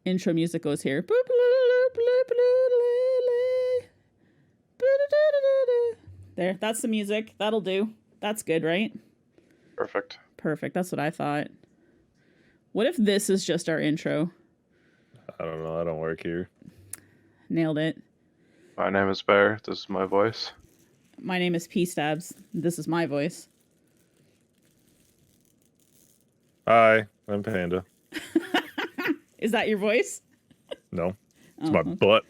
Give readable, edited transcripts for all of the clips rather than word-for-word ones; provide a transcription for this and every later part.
intro music goes here. There, that's the music. That'll do. That's good, right? Perfect. Perfect. That's what I thought. What if this is just our intro? I don't know. I don't work here. Nailed it. My name is Bear. This is my voice. My name is pStabs. This is my voice. Hi, I'm Panda. Is that your voice? No, it's my butt.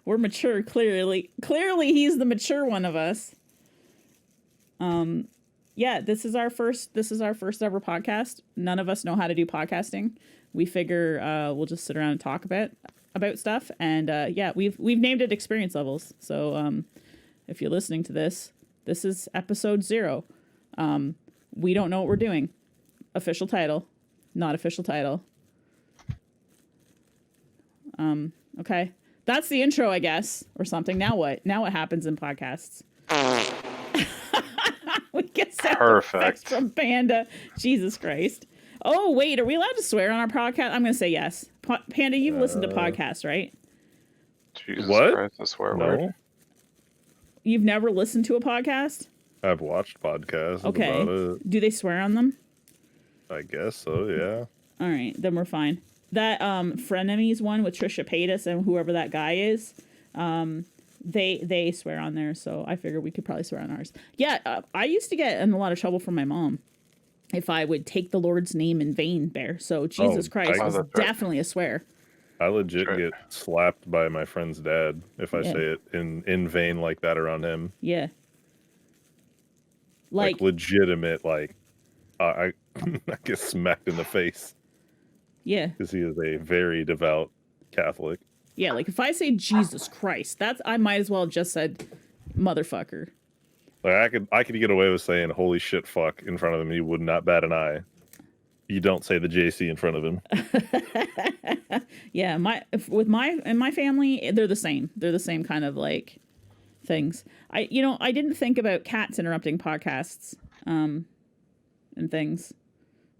We're mature, clearly. Clearly, he's the mature one of us. Yeah, this is our first ever podcast. None of us know how to do podcasting. We figure we'll just sit around and talk about stuff. And yeah, we've named it experience levels. So if you're listening to this is episode 0. We don't know what we're doing. Official title, not official title. Okay. That's the intro, I guess, or something. Now what? Now what happens in podcasts? We get sound effects from Panda. Jesus Christ. Oh, wait. Are we allowed to swear on our podcast? I'm going to say yes. Panda, you've listened to podcasts, right? Jesus What? Christ, I swear word. You've never listened to a podcast? I've watched podcasts. Okay. About it. Do they swear on them? I guess so, yeah. All right. Then we're fine. That Frenemies one with Trisha Paytas and whoever that guy is, they swear on there, so I figured we could probably swear on ours. Yeah, I used to get in a lot of trouble from my mom if I would take the Lord's name in vain, Bear. So Jesus Christ was definitely a swear. I legit get slapped by my friend's dad if I say it in vain like that around him. Yeah. Like legitimate, like I get smacked in the face. Yeah. Because he is a very devout Catholic. Yeah, like if I say Jesus Christ, I might as well have just said motherfucker. Like I could get away with saying holy shit fuck in front of him. He would not bat an eye. You don't say the JC in front of him. Yeah, in my family, they're the same. They're the same kind of like things. I didn't think about cats interrupting podcasts and things.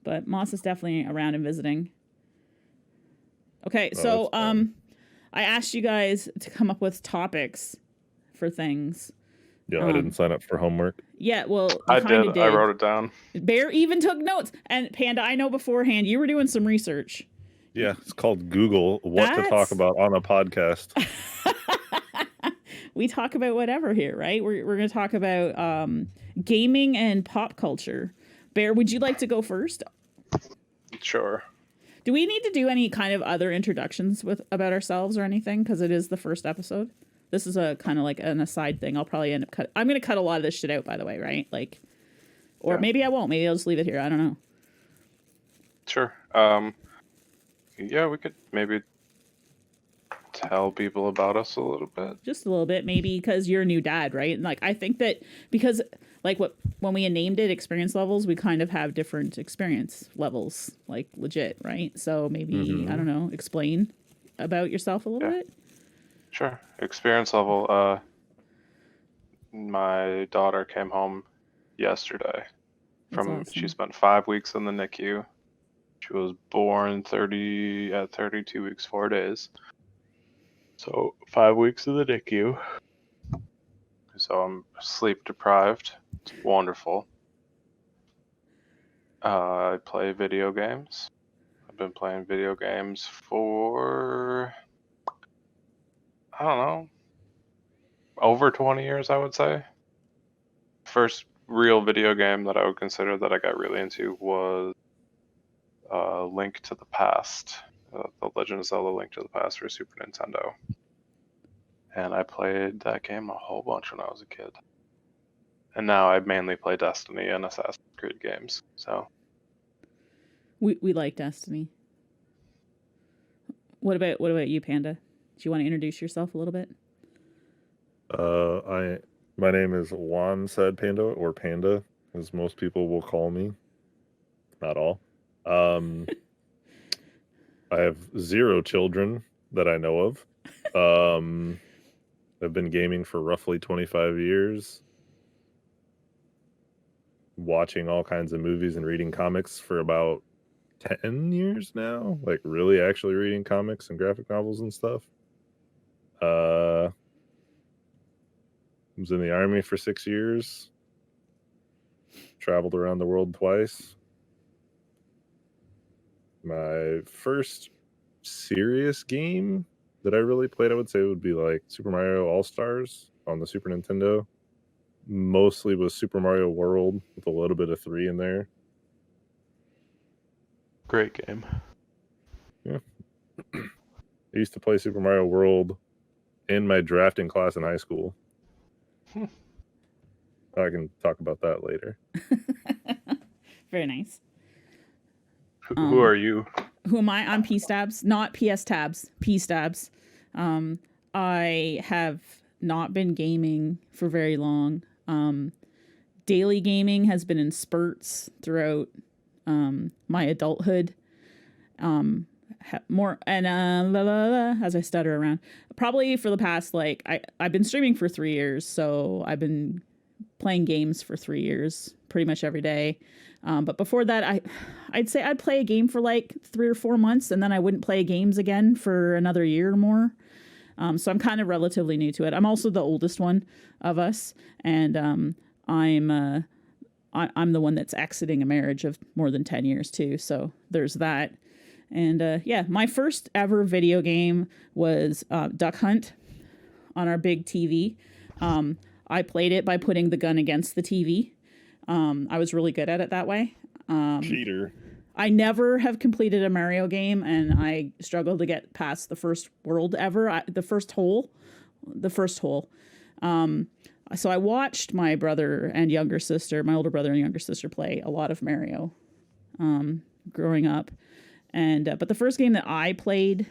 But Moss is definitely around and visiting. Okay, so I asked you guys to come up with topics for things. Yeah, I didn't sign up for homework. Yeah, well, I did. I wrote it down. Bear even took notes. And Panda, I know beforehand you were doing some research. Yeah, it's called Google what to talk about on a podcast. We talk about whatever here, right? We're going to talk about gaming and pop culture. Bear, would you like to go first? Sure. Do we need to do any kind of other introductions about ourselves or anything? Because it is the first episode. This is a kind of like an aside thing. I'll probably end up I'm going to cut a lot of this shit out, by the way, right? Like, or maybe I won't. Maybe I'll just leave it here. I don't know. Sure. Yeah, we could maybe tell people about us a little bit. Just a little bit, maybe, because you're a new dad, right? And like, I think that because like when we named it experience levels, we kind of have different experience levels, like legit, right? So maybe, I don't know, explain about yourself a little bit. Sure. Experience level. My daughter came home yesterday she spent 5 weeks in the NICU. She was born 32 weeks, 4 days. So 5 weeks in the NICU. So I'm sleep deprived. It's wonderful. I play video games. I've been playing video games for, I don't know, over 20 years, I would say. First real video game that I would consider that I got really into was Link to the Past. The Legend of Zelda Link to the Past for Super Nintendo. And I played that game a whole bunch when I was a kid. And now I mainly play Destiny and Assassin's Creed games. So we like Destiny. What about you, Panda? Do you want to introduce yourself a little bit? My name is Juan Said Panda, or Panda, as most people will call me. Not all. I have 0 children that I know of. I've been gaming for roughly 25 years. Watching all kinds of movies and reading comics for about 10 years now, like really actually reading comics and graphic novels and stuff. Was in the army for 6 years. Traveled around the world twice. My first serious game that I really played, I would say, would be like Super Mario All-Stars on the Super Nintendo. Mostly was Super Mario World with a little bit of 3 in there. Great game. Yeah. I used to play Super Mario World in my drafting class in high school. I can talk about that later. Very nice. Who are you? Who am I? I'm pStabs, not pStabs. pStabs. I have not been gaming for very long. Daily gaming has been in spurts throughout my adulthood. More and as I stutter around, probably for the past I've been streaming for 3 years, so I've been playing games for 3 years pretty much every day. But before that, I'd say I'd play a game for like 3 or 4 months, and then I wouldn't play games again for another year or more. So I'm kind of relatively new to it. I'm also the oldest one of us, and I'm the one that's exiting a marriage of more than 10 years too. So there's that. And yeah, my first ever video game was Duck Hunt on our big TV. I played it by putting the gun against the TV. I was really good at it that way. Cheater. I never have completed a Mario game, and I struggled to get past the first world ever. The first hole. So I watched my brother and younger sister, my older brother and younger sister, play a lot of Mario growing up. And but the first game that I played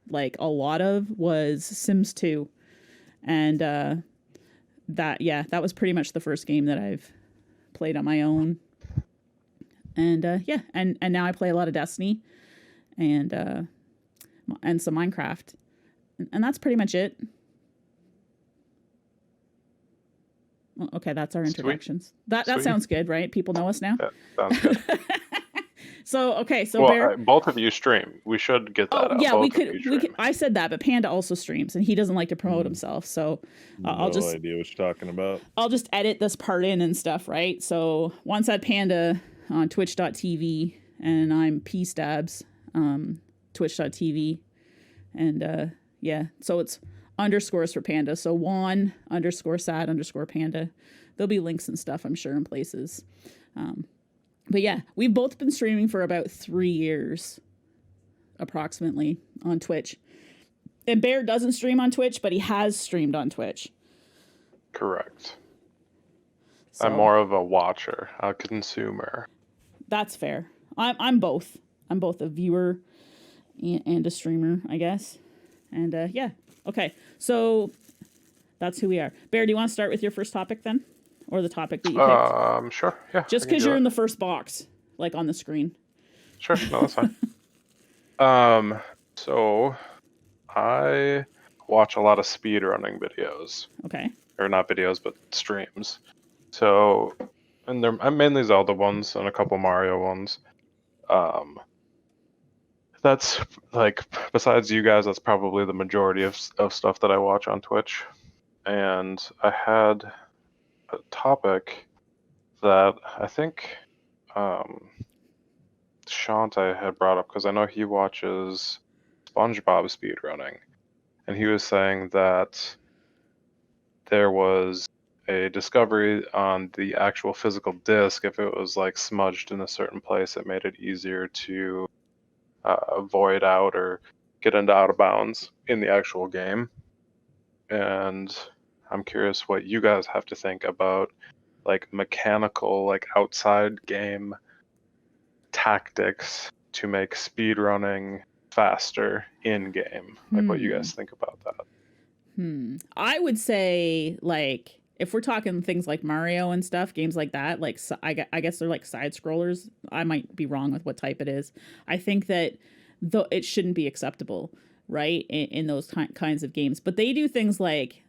like a lot of was Sims 2. And that was pretty much the first game that I've played on my own. And yeah, and now I play a lot of Destiny and some Minecraft. And that's pretty much it. Well, okay, that's our introductions. Sweet. That sounds good, right? People know us now? Yeah, sounds good. So Bear, both of you stream. We should get that out. Yeah, we could. I said that, but Panda also streams, and he doesn't like to promote himself. So I'll just no idea what you're talking about. I'll just edit this part in and stuff, right? So once at Panda on twitch.tv, and I'm pStabs, twitch.tv, and yeah, so it's underscores for Panda. So Juan _sad_Panda. There'll be links and stuff, I'm sure, in places. But yeah, we've both been streaming for about 3 years, approximately, on Twitch. And Bear doesn't stream on Twitch, but he has streamed on Twitch. Correct. So, I'm more of a watcher, a consumer. That's fair. I'm both. I'm both a viewer and a streamer, I guess. And yeah, okay. So that's who we are. Bear, do you want to start with your first topic then? Or the topic that you picked? Sure, yeah. Just because you're in the first box, like on the screen. Sure, no, that's fine. So I watch a lot of speedrunning videos. Okay. Or not videos, but streams. So, and I'm mainly Zelda ones and a couple Mario ones. That's like, besides you guys, that's probably the majority of stuff that I watch on Twitch. And I had a topic that I think Shante had brought up, because I know he watches SpongeBob speedrunning, and he was saying that there was a discovery on the actual physical disc. If it was like smudged in a certain place, it made it easier to void out or get into out of bounds in the actual game. And I'm curious what you guys have to think about like mechanical, like outside game tactics to make speedrunning faster in game. Like what you guys think about that. I would say, like, if we're talking things like Mario and stuff, games like that, like I guess they're like side scrollers. I might be wrong with what type it is. I think that it shouldn't be acceptable, right, in those kinds of games. But they do things like,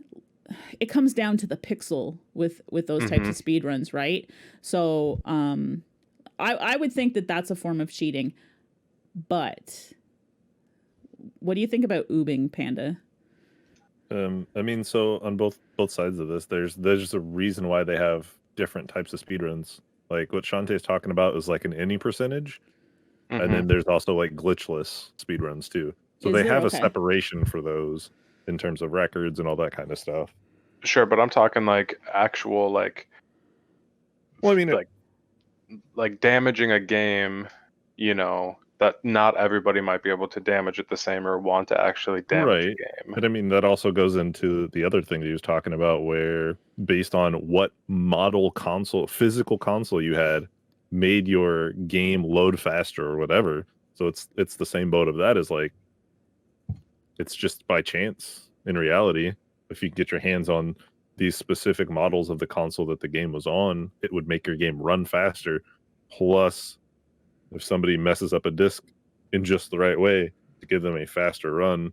it comes down to the pixel with those types of speed runs, right? So I would think that that's a form of cheating. But what do you think about oobing, Panda? I mean, so on both sides of this, there's a reason why they have different types of speedruns. Like what Shantae's talking about is like an any percentage, and then there's also like glitchless speedruns too. So Is they there? have a Okay. separation for those in terms of records and all that kind of stuff. Sure, but I'm talking like actual like Well, I mean, like damaging a game, you know, that not everybody might be able to damage it the same or want to actually damage right. a game. But I mean, that also goes into the other thing that he was talking about, where based on what model console, physical console you had, made your game load faster or whatever. So it's the same boat of that, is like, it's just by chance in reality. If you get your hands on these specific models of the console that the game was on, it would make your game run faster. Plus, if somebody messes up a disc in just the right way to give them a faster run,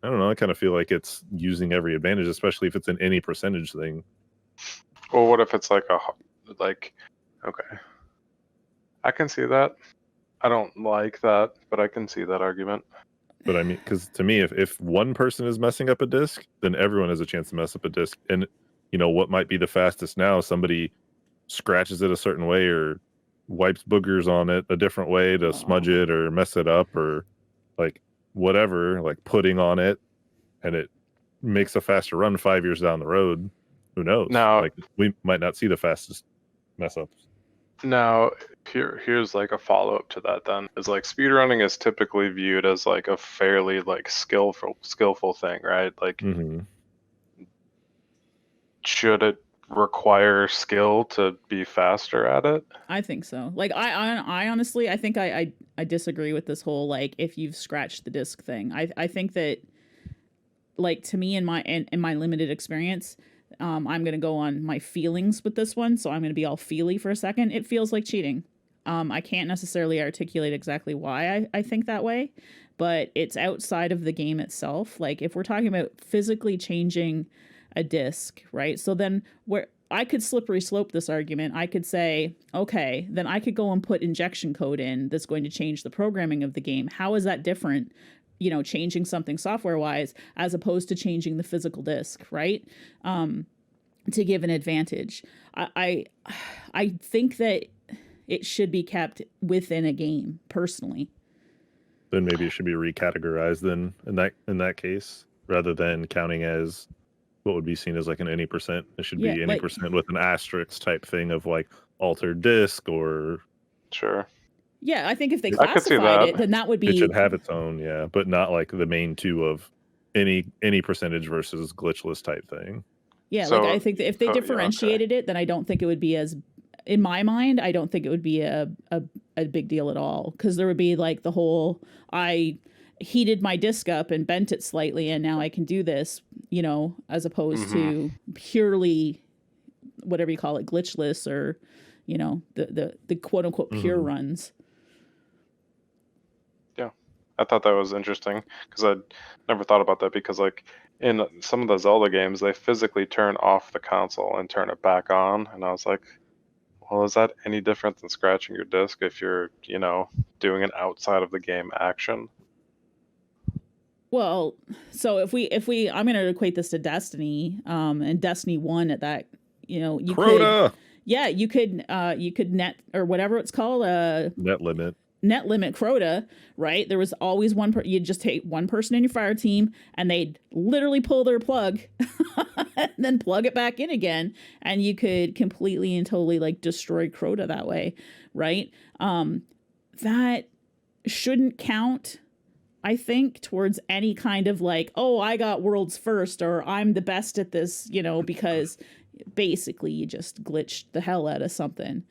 I don't know. I kind of feel like it's using every advantage, especially if it's an any percentage thing. Well, what if it's like okay, I can see that. I don't like that, but I can see that argument. But I mean, because to me, if one person is messing up a disc, then everyone has a chance to mess up a disc. And you know what might be the fastest now? Somebody scratches it a certain way or wipes boogers on it a different way to smudge it or mess it up or like whatever, like pudding on it, and it makes a faster run 5 years down the road. Who knows? Now, Like we might not see the fastest mess ups. Now, here's like a follow-up to that then. Is like speedrunning is typically viewed as like a fairly like skillful thing, right? Like should it require skill to be faster at it? I think so. Like I honestly, I think I disagree with this whole like if you've scratched the disc thing. I think that like to me in my limited experience, I'm going to go on my feelings with this one. So I'm going to be all feely for a second. It feels like cheating. I can't necessarily articulate exactly why I think that way, but it's outside of the game itself. Like if we're talking about physically changing a disc, right? So then where I could slippery slope this argument, I could say, okay, then I could go and put injection code in that's going to change the programming of the game. How is that different? You know, changing something software wise as opposed to changing the physical disc, right? To give an advantage. I think that it should be kept within a game personally. Then maybe it should be recategorized then in that case, rather than counting as what would be seen as like an any percent. It should be any percent with an asterisk type thing of like altered disc or. Sure. Yeah, I think if they classified it, then that would be. It should have its own, yeah, but not like the main two of any percentage versus glitchless type thing. Yeah, so, like I think that if they differentiated it, then I don't think it would be as, in my mind, I don't think it would be a big deal at all. Because there would be like the whole, I heated my disc up and bent it slightly and now I can do this, you know, as opposed to purely, whatever you call it, glitchless or, you know, the quote unquote pure runs. Yeah, I thought that was interesting because I'd never thought about that because like in some of the Zelda games, they physically turn off the console and turn it back on. And I was like, well, is that any different than scratching your disc if you're, you know, doing an outside of the game action? Well, so if we, I'm going to equate this to Destiny, and Destiny 1 at that, you know, you Crota! you could net or whatever it's called, net limit Crota, right? There was always you'd just take one person in your fire team and they'd literally pull their plug and then plug it back in again. And you could completely and totally like destroy Crota that way. Right. That shouldn't count, I think, towards any kind of like, oh, I got world's first or I'm the best at this, you know, because basically you just glitched the hell out of something.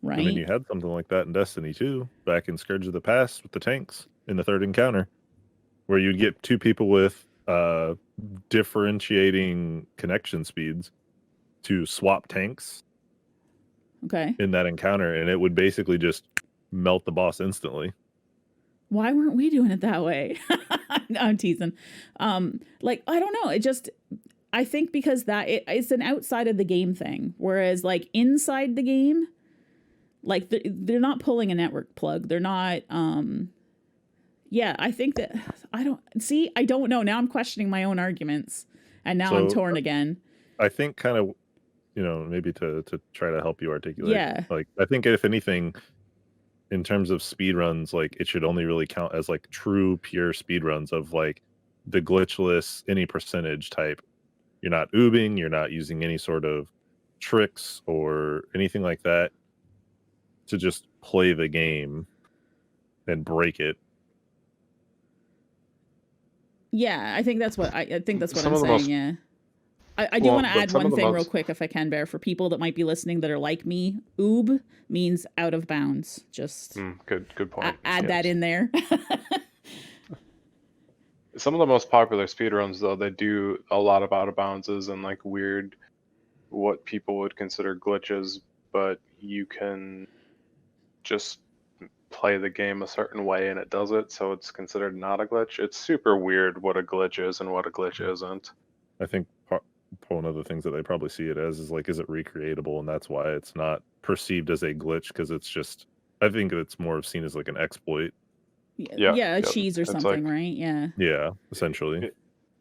Right. I mean, you had something like that in Destiny 2, back in Scourge of the Past with the tanks in the third encounter, where you'd get two people with differentiating connection speeds to swap tanks. Okay. In that encounter, and it would basically just melt the boss instantly. Why weren't we doing it that way? I'm teasing. Like, I don't know. I think because it's an outside of the game thing, whereas like inside the game, Like they're not pulling a network plug. They're not. Yeah, I think that I don't know. Now I'm questioning my own arguments, and now I'm So, torn again. I think kind of, maybe to try to help you articulate. Yeah. Like, I think if anything, in terms of speed runs, like it should only really count as like true pure speed runs of like the glitchless any percentage type. You're not oobing, you're not using any sort of tricks or anything like that to just play the game and break it. Yeah, I think that's what I think that's what Some I'm of the saying. most- Yeah. I do want to add some one of the thing real most- quick, if I can, Bear, for people that might be listening that are like me. Oob means out of bounds. Just Good point. add that Yes. in there. Some of the most popular speedruns, though, they do a lot of out of bounces and like weird, what people would consider glitches, but you can just play the game a certain way and it does it, so it's considered not a glitch. It's super weird what a glitch is and what a glitch isn't. I think one of the things that they probably see it as is like, is it recreatable? And that's why it's not perceived as a glitch, because it's just, I think it's more seen as like an exploit. Yeah, a cheese or It's something, like- right? Yeah. Yeah, essentially.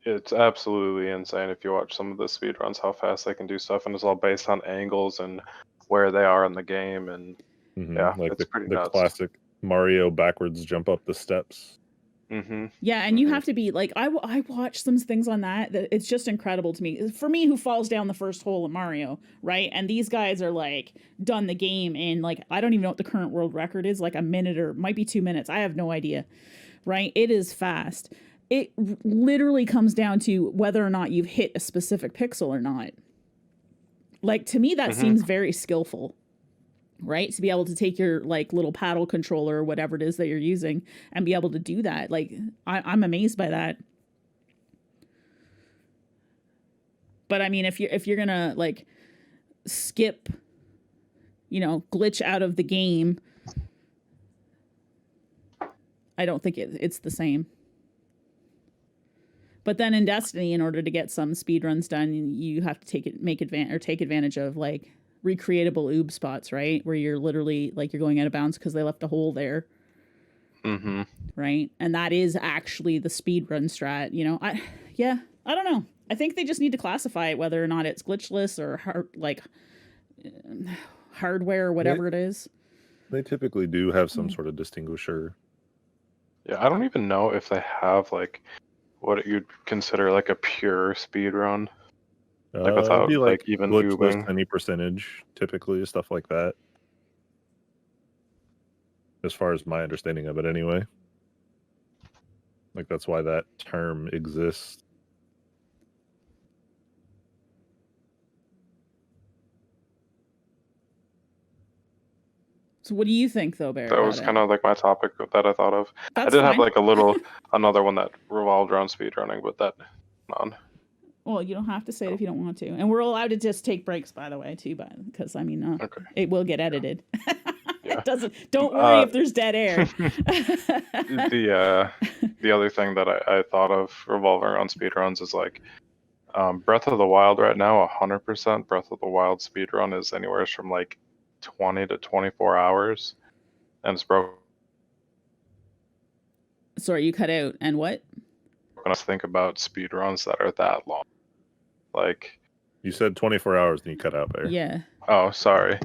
It's absolutely insane if you watch some of the speedruns, how fast they can do stuff, and it's all based on angles and where they are in the game. And yeah, Like it's pretty the nuts. classic Mario backwards jump up the steps. Yeah, and you have to be like, I watched some things on that it's just incredible to me. For me, who falls down the first hole in Mario, right? And these guys are like done the game in like, I don't even know what the current world record is, like a minute or might be 2 minutes. I have no idea, right? It is fast. It literally comes down to whether or not you've hit a specific pixel or not. Like, to me, that seems very skillful, right? To be able to take your like little paddle controller or whatever it is that you're using and be able to do that. Like, I'm amazed by that. But I mean, if you're gonna like skip, glitch out of the game, I don't think it's the same. But then in Destiny, in order to get some speed runs done, you have to take advantage of like recreatable oob spots, right? Where you're literally like, you're going out of bounds because they left a hole there. Right? And that is actually the speed run strat, I don't know. I think they just need to classify it, whether or not it's glitchless or hardware or whatever it is. They typically do have some sort of distinguisher. Yeah, I don't even know if they have like what you'd consider like a pure speed run. Like without like even glitchless oobing. any percentage, typically, stuff like that. As far as my understanding of it, anyway. Like, that's why that term exists. So what do you think, though, Bear? That was kind of like my topic that I thought of. That's I did have fine. like another one that revolved around speedrunning, but that on. Well, you don't have to say it if you don't want to. And we're allowed to just take breaks, by the way, too, because I mean, Okay. it will get edited. Yeah. It doesn't. Don't worry if there's dead air. The other thing that I thought of revolving around speedruns is like Breath of the Wild right now, 100% Breath of the Wild speedrun is anywhere from like 20 to 24 hours, and it's broken. Sorry, you cut out. And what? When I think about speedruns that are that long, like You said 24 hours and you cut out there. Yeah. oh sorry,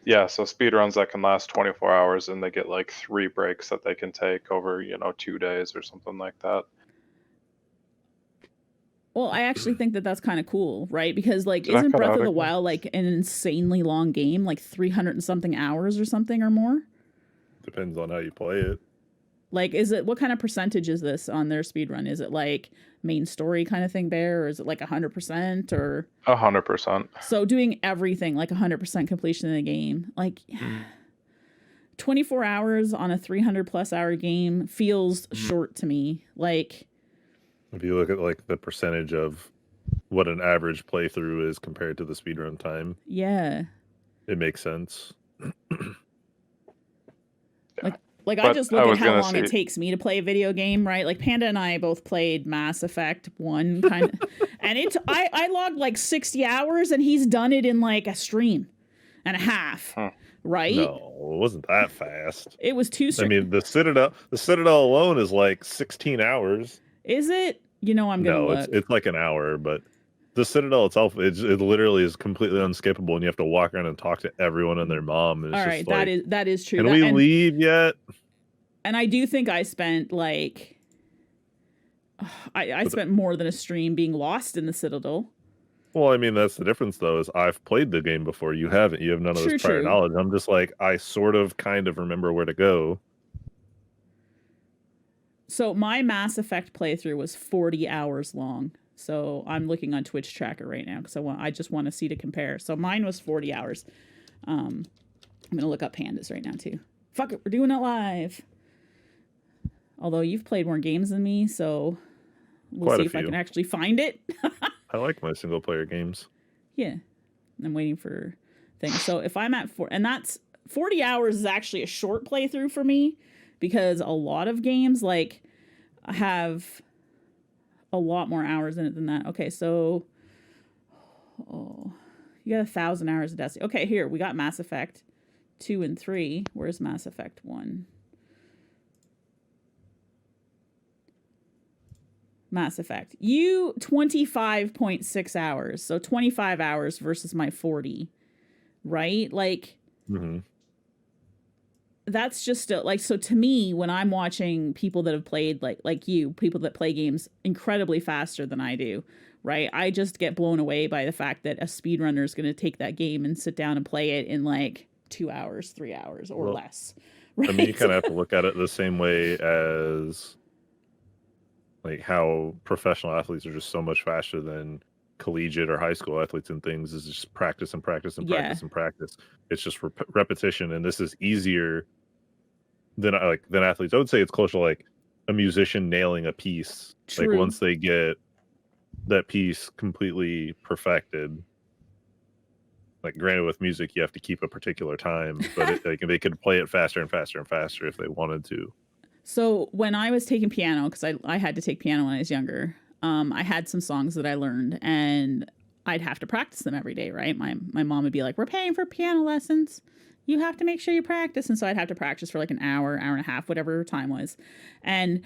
yeah, so speedruns that can last 24 hours and they get like 3 breaks that they can take over 2 days or something like that. Well, I actually think that's kind of cool, right? Because like, Did I isn't cut Breath out of the again? Wild like an insanely long game, like 300 and something hours or something or more? Depends on how you play it. Like, what kind of percentage is this on their speedrun? Is it like main story kind of thing, Bear, or is it like 100% or 100%. so doing everything like 100% completion in the game? Like 24 hours on a 300 plus hour game feels short to me. Like, If you look at like the percentage of what an average playthrough is compared to the speedrun time, yeah. it makes sense. Like, I But just I look at was how gonna long it say- takes me to play a video game, right? Like, Panda and I both played Mass Effect 1 kind of, and I logged like 60 hours and he's done it in like a stream and a half, right? No, it wasn't that fast. It was 2 I mean, the Citadel alone is like 16 hours. Is it? You know, I'm gonna No, look. it's like an hour, but the Citadel itself, it literally is completely unskippable, and you have to walk around and talk to everyone and their mom. And it's All just right, like, that is true. can we leave yet? And I do think I spent like I spent more than a stream being lost in the Citadel. Well, I mean, that's the difference, though, is I've played the game before. You haven't. You have none of this prior knowledge. I'm just like, I sort of kind of remember where to go. So my Mass Effect playthrough was 40 hours long. So I'm looking on Twitch Tracker right now because I just want to see to compare. So mine was 40 hours. I'm gonna look up Pandas right now too. Fuck it, we're doing it live. Although you've played more games than me, so we'll see if I can actually find it. I like my single player games. Yeah, I'm waiting for things. So if I'm at 4, and that's 40 hours is actually a short playthrough for me because a lot of games like have a lot more hours in it than that. Okay, so you got 1,000 hours of Destiny. Okay, here we got Mass Effect 2 and 3. Where's Mass Effect 1? Mass Effect. You 25.6 hours. So 25 hours versus my 40. Right? Like that's just like, so to me, when I'm watching people that have played like you, people that play games incredibly faster than I do, right? I just get blown away by the fact that a speedrunner is going to take that game and sit down and play it in like 2 hours, 3 hours or less. Right? I mean, you kind of have to look at it the same way as like how professional athletes are just so much faster than collegiate or high school athletes and things. Is just practice and practice and practice and practice. It's just repetition, and this is easier than athletes. I would say it's close to like a musician nailing a piece. True. Like once they get that piece completely perfected. Like granted, with music you have to keep a particular time, but they could play it faster and faster and faster if they wanted to. So when I was taking piano, because I had to take piano when I was younger, I had some songs that I learned, and I'd have to practice them every day, right? My mom would be like, we're paying for piano lessons. You have to make sure you practice. And so I'd have to practice for like an hour, hour and a half, whatever time was. And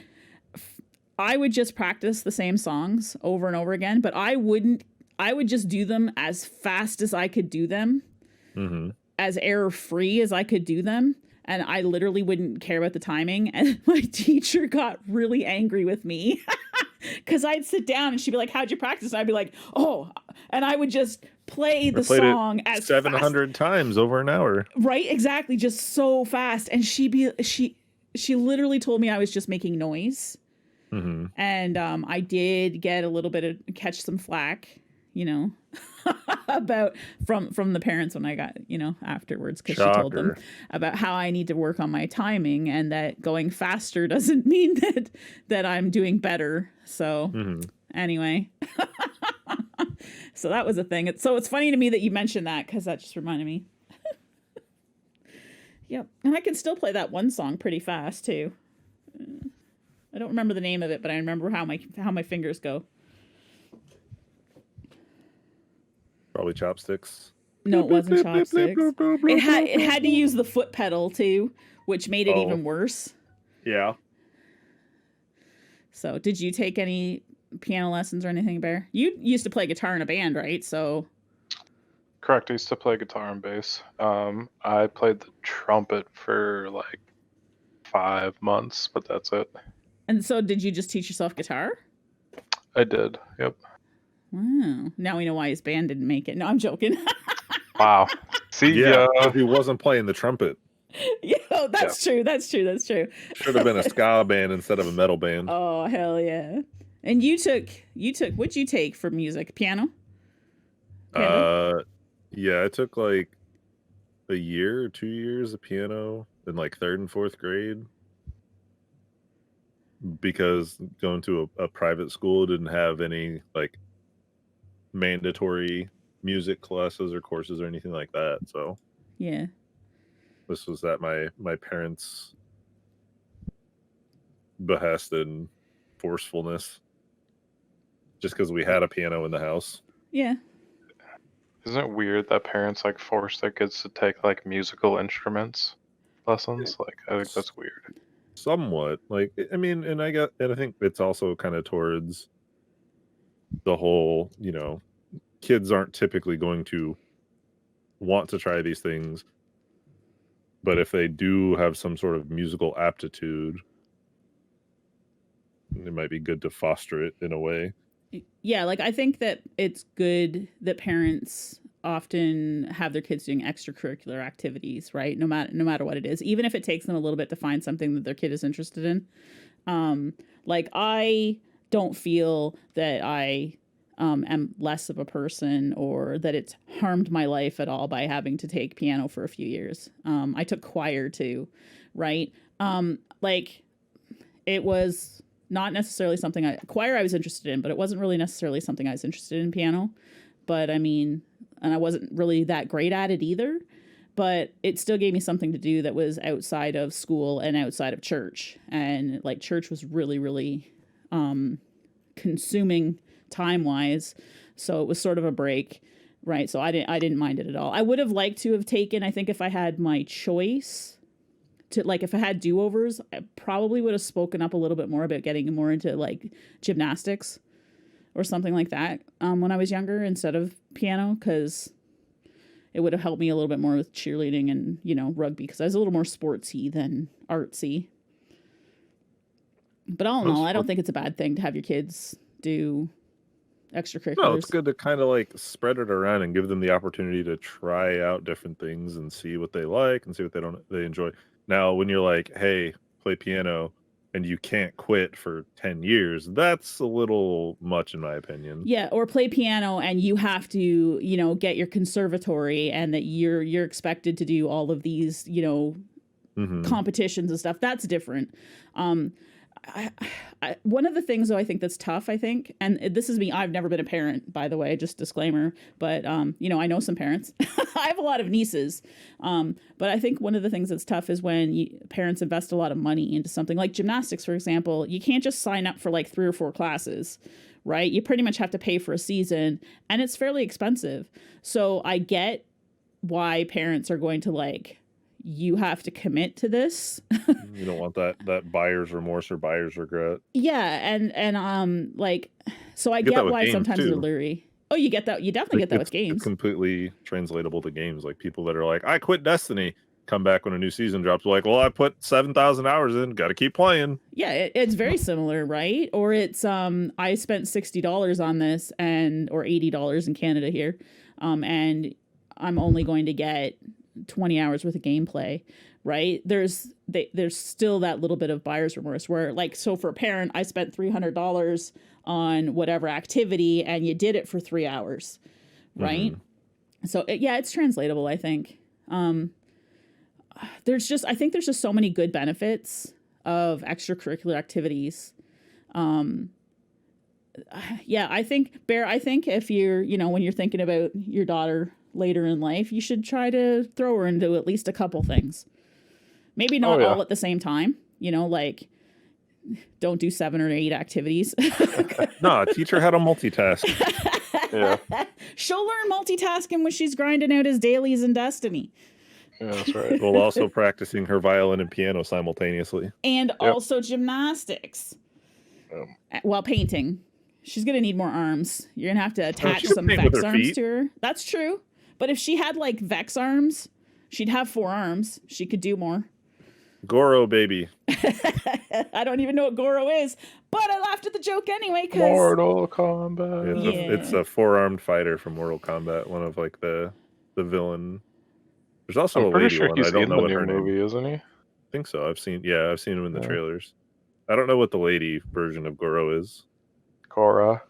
I would just practice the same songs over and over again, but I would just do them as fast as I could do them, as error-free as I could do them. And I literally wouldn't care about the timing. And my teacher got really angry with me because I'd sit down and she'd be like, how'd you practice? And I'd be like, oh, and I would just play the song as 700 times over an hour. Right, exactly. Just so fast. And she literally told me I was just making noise. And I did get a little bit of catch some flack, you know, about from the parents when I got, you know, afterwards, because she told them about how I need to work on my timing and that going faster doesn't mean that I'm doing better. So anyway, so that was a thing. So it's funny to me that you mentioned that because that just reminded me. Yep, and I can still play that one song pretty fast too. I don't remember the name of it, but I remember how my fingers go. Probably chopsticks. No, it wasn't chopsticks. It had to use the foot pedal too, which made it even worse. Yeah. So, did you take any piano lessons or anything, Bear? You used to play guitar in a band, right? So. Correct. I used to play guitar and bass. I played the trumpet for like 5 months, but that's it. And so, did you just teach yourself guitar? I did. Yep. Wow. Now we know why his band didn't make it. No, I'm joking. Wow. See, if he wasn't playing the trumpet. Yeah, that's true. That's true. Should have been a ska band instead of a metal band. Oh, hell yeah. And you took what'd you take for music? Piano? Yeah, I took like a year or 2 years of piano in like 3rd and 4th grade. Because going to a private school didn't have any like mandatory music classes or courses or anything like that. So yeah, this was at my parents' behest and forcefulness, just because we had a piano in the house. Yeah. Isn't it weird that parents like force their kids to take like musical instruments lessons? Like, I think that's weird. Somewhat. Like, I mean, and I think it's also kind of towards the whole, kids aren't typically going to want to try these things, but if they do have some sort of musical aptitude, it might be good to foster it in a way. Yeah, like I think that it's good that parents often have their kids doing extracurricular activities, right? No matter what it is, even if it takes them a little bit to find something that their kid is interested in. Like I don't feel that I am less of a person or that it's harmed my life at all by having to take piano for a few years. I took choir too, right? Like it was not necessarily something choir I was interested in, but it wasn't really necessarily something I was interested in piano. But I mean, and I wasn't really that great at it either, but it still gave me something to do that was outside of school and outside of church. And like church was really, really consuming time wise. So it was sort of a break, right? So I didn't mind it at all. I would have liked to have taken, I think if I had my choice, to like if I had do-overs, I probably would have spoken up a little bit more about getting more into like gymnastics or something like that when I was younger instead of piano, because it would have helped me a little bit more with cheerleading and rugby, because I was a little more sportsy than artsy. But all in all, I don't think it's a bad thing to have your kids do extracurriculars. No, it's good to kind of like spread it around and give them the opportunity to try out different things and see what they like and see what they enjoy. Now, when you're like, hey, play piano, and you can't quit for 10 years, that's a little much in my opinion. Yeah, or play piano and you have to, get your conservatory and that you're expected to do all of these, competitions and stuff. That's different. One of the things though I think that's tough, and this is me, I've never been a parent, by the way, just disclaimer, but I know some parents. I have a lot of nieces, but I think one of the things that's tough is when parents invest a lot of money into something like gymnastics, for example. You can't just sign up for like 3 or 4 classes, right? You pretty much have to pay for a season, and it's fairly expensive. So I get why parents are going to like, you have to commit to this. You don't want that buyer's remorse or buyer's regret. Yeah, and like, so I get why sometimes they're leery. Oh, you get that? You definitely get that with games. It's completely translatable to games. Like people that are like, I quit Destiny, come back when a new season drops, like, well, I put 7,000 hours in, got to keep playing. Yeah, it's very similar, right? Or it's I spent $60 on this or $80 in Canada here, and I'm only going to get 20 hours worth of gameplay, right? There's still that little bit of buyer's remorse where, like, so for a parent, I spent $300 on whatever activity and you did it for 3 hours, right? So it's translatable, I think. I think there's just so many good benefits of extracurricular activities. I think, Bear, if you're, when you're thinking about your daughter later in life, you should try to throw her into at least a couple things. Maybe not all at the same time, like don't do 7 or 8 activities. No, teach her how to multitask. Yeah. She'll learn multitasking when she's grinding out his dailies in Destiny. Yeah, that's right. While also practicing her violin and piano simultaneously. And also gymnastics. While painting. She's going to need more arms. You're going to have to attach some Vex arms to her. That's true. But if she had like Vex arms, she'd have 4 arms. She could do more. Goro, baby. I don't even know what Goro is, but I laughed at the joke anyway. Mortal Kombat. It's a 4-armed fighter from Mortal Kombat. One of like the villain. There's also a lady one. I don't know what her movie, isn't he? I think so. I've seen him in the trailers. I don't know what the lady version of Goro is. Korra.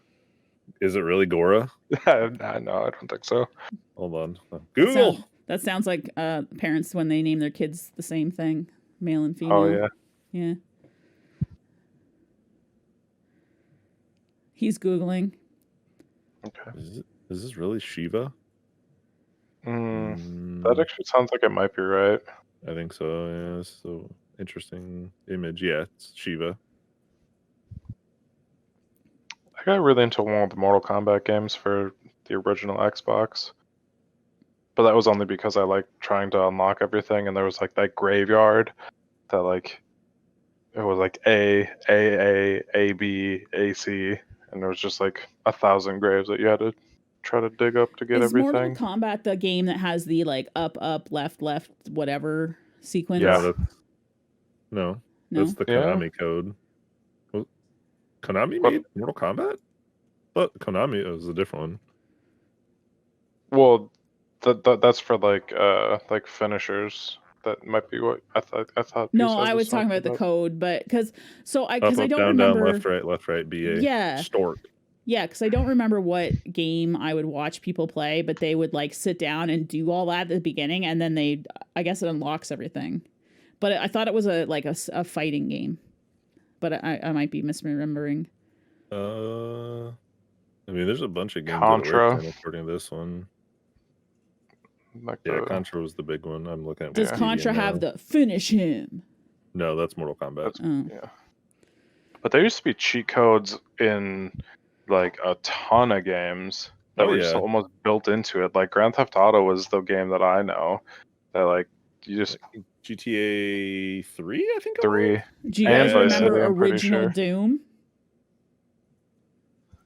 Is it really Gora? No, I don't think so. Hold on. Google. That sounds like parents when they name their kids the same thing, male and female. Oh, yeah. Yeah. He's Googling. Okay. Is this really Shiva? That actually sounds like it might be right. I think so, yeah. So interesting image. Yeah, it's Shiva. I got really into one of the Mortal Kombat games for the original Xbox. but that was only because I like trying to unlock everything, and there was like that graveyard that like it was like A, B, A, C, and there was just like 1,000 graves that you had to try to dig up to get Is Mortal everything. Kombat the game that has the like up, left, whatever sequence? Yeah. No, No? that's the Yeah. Konami code. Well, Konami What? made Mortal Kombat? But Konami was a different one. Well, that's for like finishers. That might be what I thought. No, pStabs I was talking about the code, but because I Up, don't down, remember. down, left, right, BA. Yeah. Stork. Yeah, because I don't remember what game I would watch people play, but they would like sit down and do all that at the beginning, and then I guess it unlocks everything. But I thought it was a fighting game, but I might be misremembering. I mean, there's a bunch of games Contra. that work according to this one. Like Yeah, Contra was the big one. I'm looking at. Does Contra have the finish him? No, that's Mortal Kombat. Yeah. But there used to be cheat codes in like a ton of games that were just almost built into it. Like Grand Theft Auto was the game that I know that like you just GTA 3, I think. 3. Do you guys And remember I'm pretty original sure. Doom?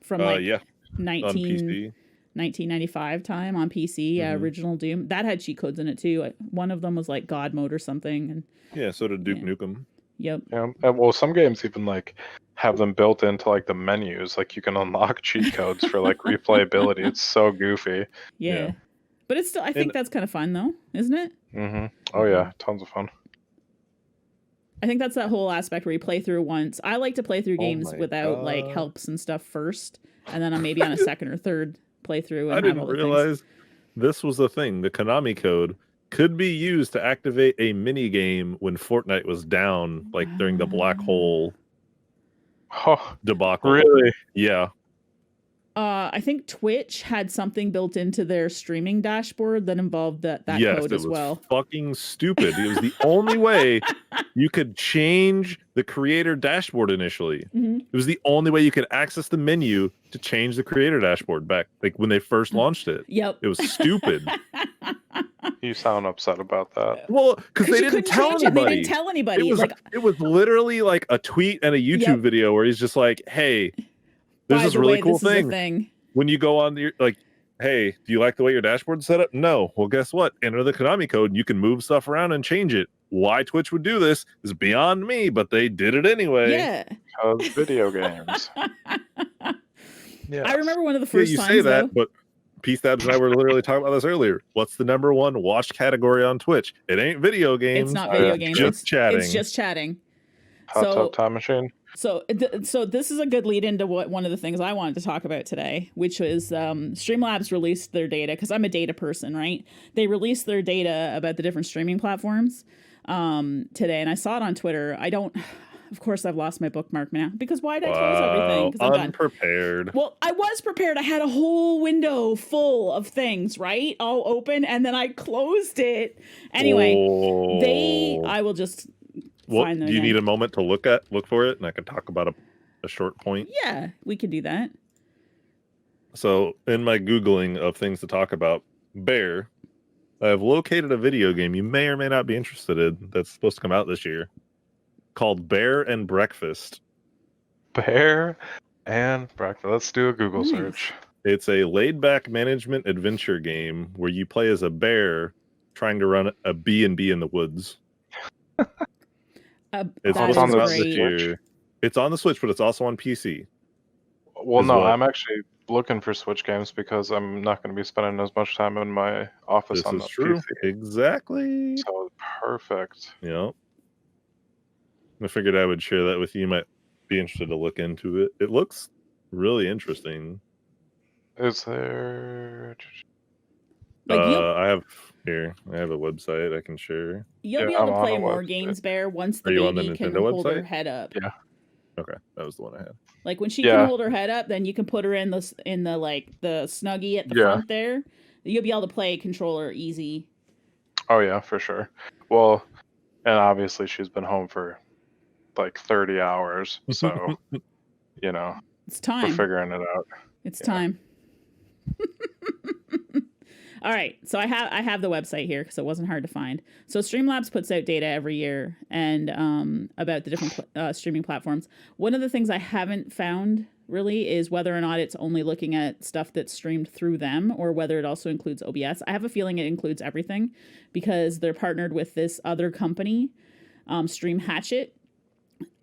From like yeah, on PC. 1995 time on PC, original Doom. That had cheat codes in it too. One of them was like God mode or something. And yeah, so did Duke Nukem. Yep. Yeah, and well, some games even like have them built into like the menus. Like you can unlock cheat codes for like replayability. It's so goofy. Yeah. But it's still, I think that's kind of fun though, isn't it? Mm-hmm. Oh yeah, tons of fun. I think that's that whole aspect where you play through once. I like to play through games without like helps and stuff first, and then I'm maybe on a second or third playthrough. And I didn't realize this was the thing. The Konami code could be used to activate a mini game when Fortnite was down, like during the black hole debacle. Really? Yeah. I think Twitch had something built into their streaming dashboard that involved that code as well. Fucking stupid. It was the only way you could change the creator dashboard initially. Mm-hmm. It was the only way you could access the menu to change the creator dashboard back, like when they first launched it. Yep. It was stupid. You sound upset about that. Well, because they didn't tell anybody. They didn't tell anybody. It was literally like a tweet and a YouTube video where he's just like, "Hey, there's this really cool thing. When you go on your like, hey, do you like the way your dashboard's set up? No. Well, guess what? Enter the Konami code and you can move stuff around and change it. Why Twitch would do this is beyond me, but they did it anyway. Yeah. Because video games. Yeah. I remember one of the first times. You say that, but pStabs and I were literally talking about this earlier. What's the number one watched category on Twitch? It ain't video games. It's not video games. Just chatting. It's just chatting. Hot Tub Time Machine. So this is a good lead into what one of the things I wanted to talk about today, which was Streamlabs released their data, because I'm a data person, right? They released their data about the different streaming platforms today, and I saw it on Twitter. Of course, I've lost my bookmark now, because why did I close everything? Because I'm unprepared. Well, I was prepared. I had a whole window full of things, right? All open, and then I closed it. Anyway, I will just... Well, do you need a moment to look for it, and I can talk about a short point? Yeah, we can do that. So, in my Googling of things to talk about, Bear, I have located a video game you may or may not be interested in that's supposed to come out this year called Bear and Breakfast. Bear and Breakfast. Let's do a Google search. It's a laid-back management adventure game where you play as a bear trying to run a B&B in the woods. It's on the Switch. It's on the Switch, but it's also on PC. Well, no, I'm actually looking for Switch games because I'm not going to be spending as much time in my office on the PC. Exactly. So perfect. Yeah. I figured I would share that with you. You might be interested to look into it. It looks really interesting. Is there? I have a website I can share. You'll be able to play more games, Bear, once the baby can hold her head up. Yeah. Okay, that was the one I had. Like when she can hold her head up, then you can put her in the snuggie at the front there. You'll be able to play controller easy. Oh yeah, for sure. Well, and obviously she's been home for like 30 hours, so it's time. We're figuring it out. It's time. All right. So I have the website here because it wasn't hard to find. So Streamlabs puts out data every year and about the different streaming platforms. One of the things I haven't found really is whether or not it's only looking at stuff that's streamed through them or whether it also includes OBS. I have a feeling it includes everything because they're partnered with this other company, Stream Hatchet,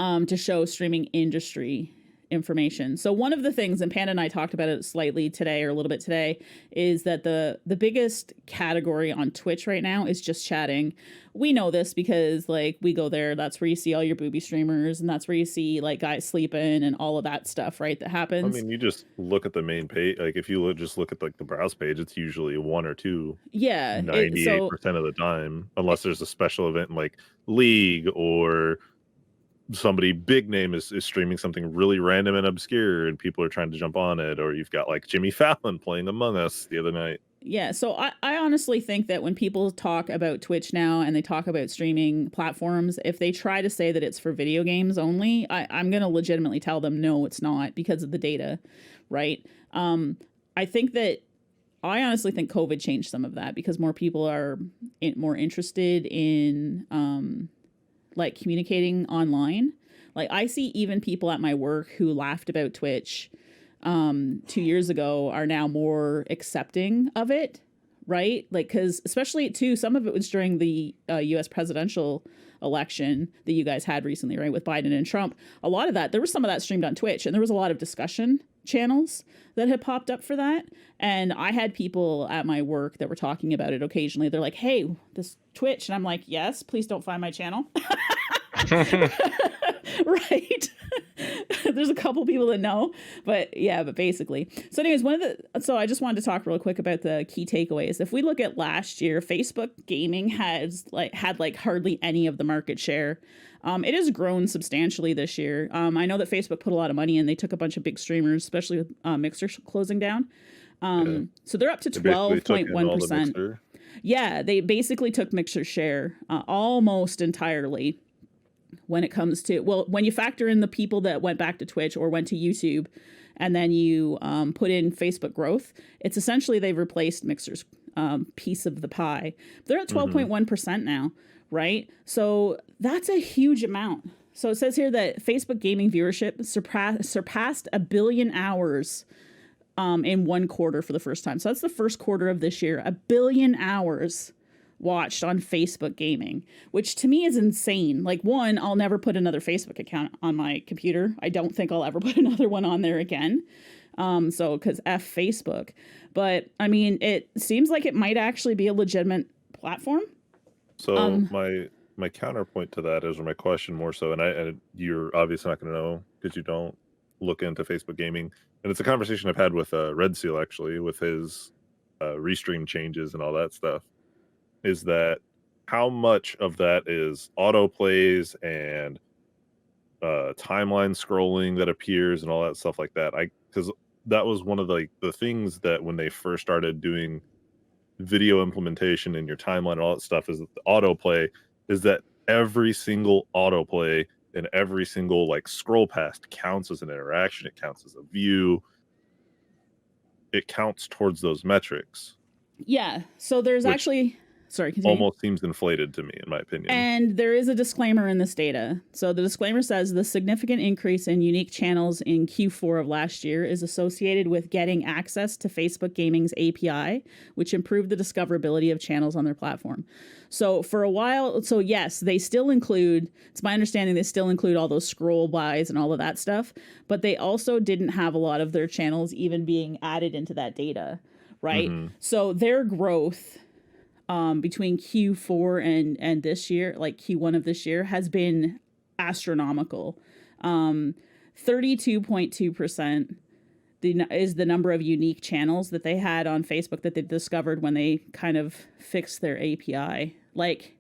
to show streaming industry information. So one of the things, and Panda and I talked about it slightly today or a little bit today, is that the biggest category on Twitch right now is just chatting. We know this because like we go there, that's where you see all your booby streamers and that's where you see like guys sleeping and all of that stuff, right? That happens. I mean, you just look at the main page. Like if you just look at like the browse page, it's usually one or two. Yeah. 98% of the time, unless there's a special event like League or somebody big name is streaming something really random and obscure and people are trying to jump on it, or you've got like Jimmy Fallon playing Among Us the other night. Yeah, so I honestly think that when people talk about Twitch now and they talk about streaming platforms, if they try to say that it's for video games only, I'm going to legitimately tell them, no, it's not because of the data, right? I honestly think COVID changed some of that because more people are more interested in like communicating online. Like I see even people at my work who laughed about Twitch 2 years ago are now more accepting of it, right? Like, because especially too, some of it was during the US presidential election that you guys had recently, right? With Biden and Trump. A lot of that, there was some of that streamed on Twitch and there was a lot of discussion channels that had popped up for that. And I had people at my work that were talking about it occasionally. They're like, hey, this Twitch. And I'm like, yes, please don't find my channel. Right. There's a couple people that know, but basically. So anyways, so I just wanted to talk real quick about the key takeaways. If we look at last year, Facebook gaming had hardly any of the market share. It has grown substantially this year. I know that Facebook put a lot of money in. They took a bunch of big streamers, especially with Mixer closing down. So they're up to 12.1%. Yeah, they basically took Mixer's share almost entirely. When it comes to, when you factor in the people that went back to Twitch or went to YouTube and then you put in Facebook growth, it's essentially they've replaced Mixer's piece of the pie. They're at 12.1% now, right? So that's a huge amount. So it says here that Facebook gaming viewership surpassed 1 billion hours in one quarter for the first time. So that's the first quarter of this year, 1 billion hours watched on Facebook gaming, which to me is insane. Like, one, I'll never put another Facebook account on my computer. I don't think I'll ever put another one on there again. Because F Facebook. But I mean, it seems like it might actually be a legitimate platform. So my counterpoint to that is, or my question more so, and you're obviously not going to know because you don't look into Facebook gaming, and it's a conversation I've had with Red Seal actually, with his restream changes and all that stuff. Is that how much of that is auto plays and timeline scrolling that appears and all that stuff like that? Because that was one of the things that when they first started doing video implementation in your timeline and all that stuff, is that the autoplay is that every single autoplay and every single like scroll past counts as an interaction. It counts as a view. It counts towards those metrics. Yeah. So there's actually... Sorry, continue. Almost seems inflated to me, in my opinion. And there is a disclaimer in this data. So the disclaimer says the significant increase in unique channels in Q4 of last year is associated with getting access to Facebook Gaming's API, which improved the discoverability of channels on their platform. So for a while, so yes, they still include, it's my understanding they still include all those scroll bys and all of that stuff, but they also didn't have a lot of their channels even being added into that data, right? So their growth between Q4 and this year, like Q1 of this year, has been astronomical. 32.2% is the number of unique channels that they had on Facebook that they discovered when they kind of fixed their API. Like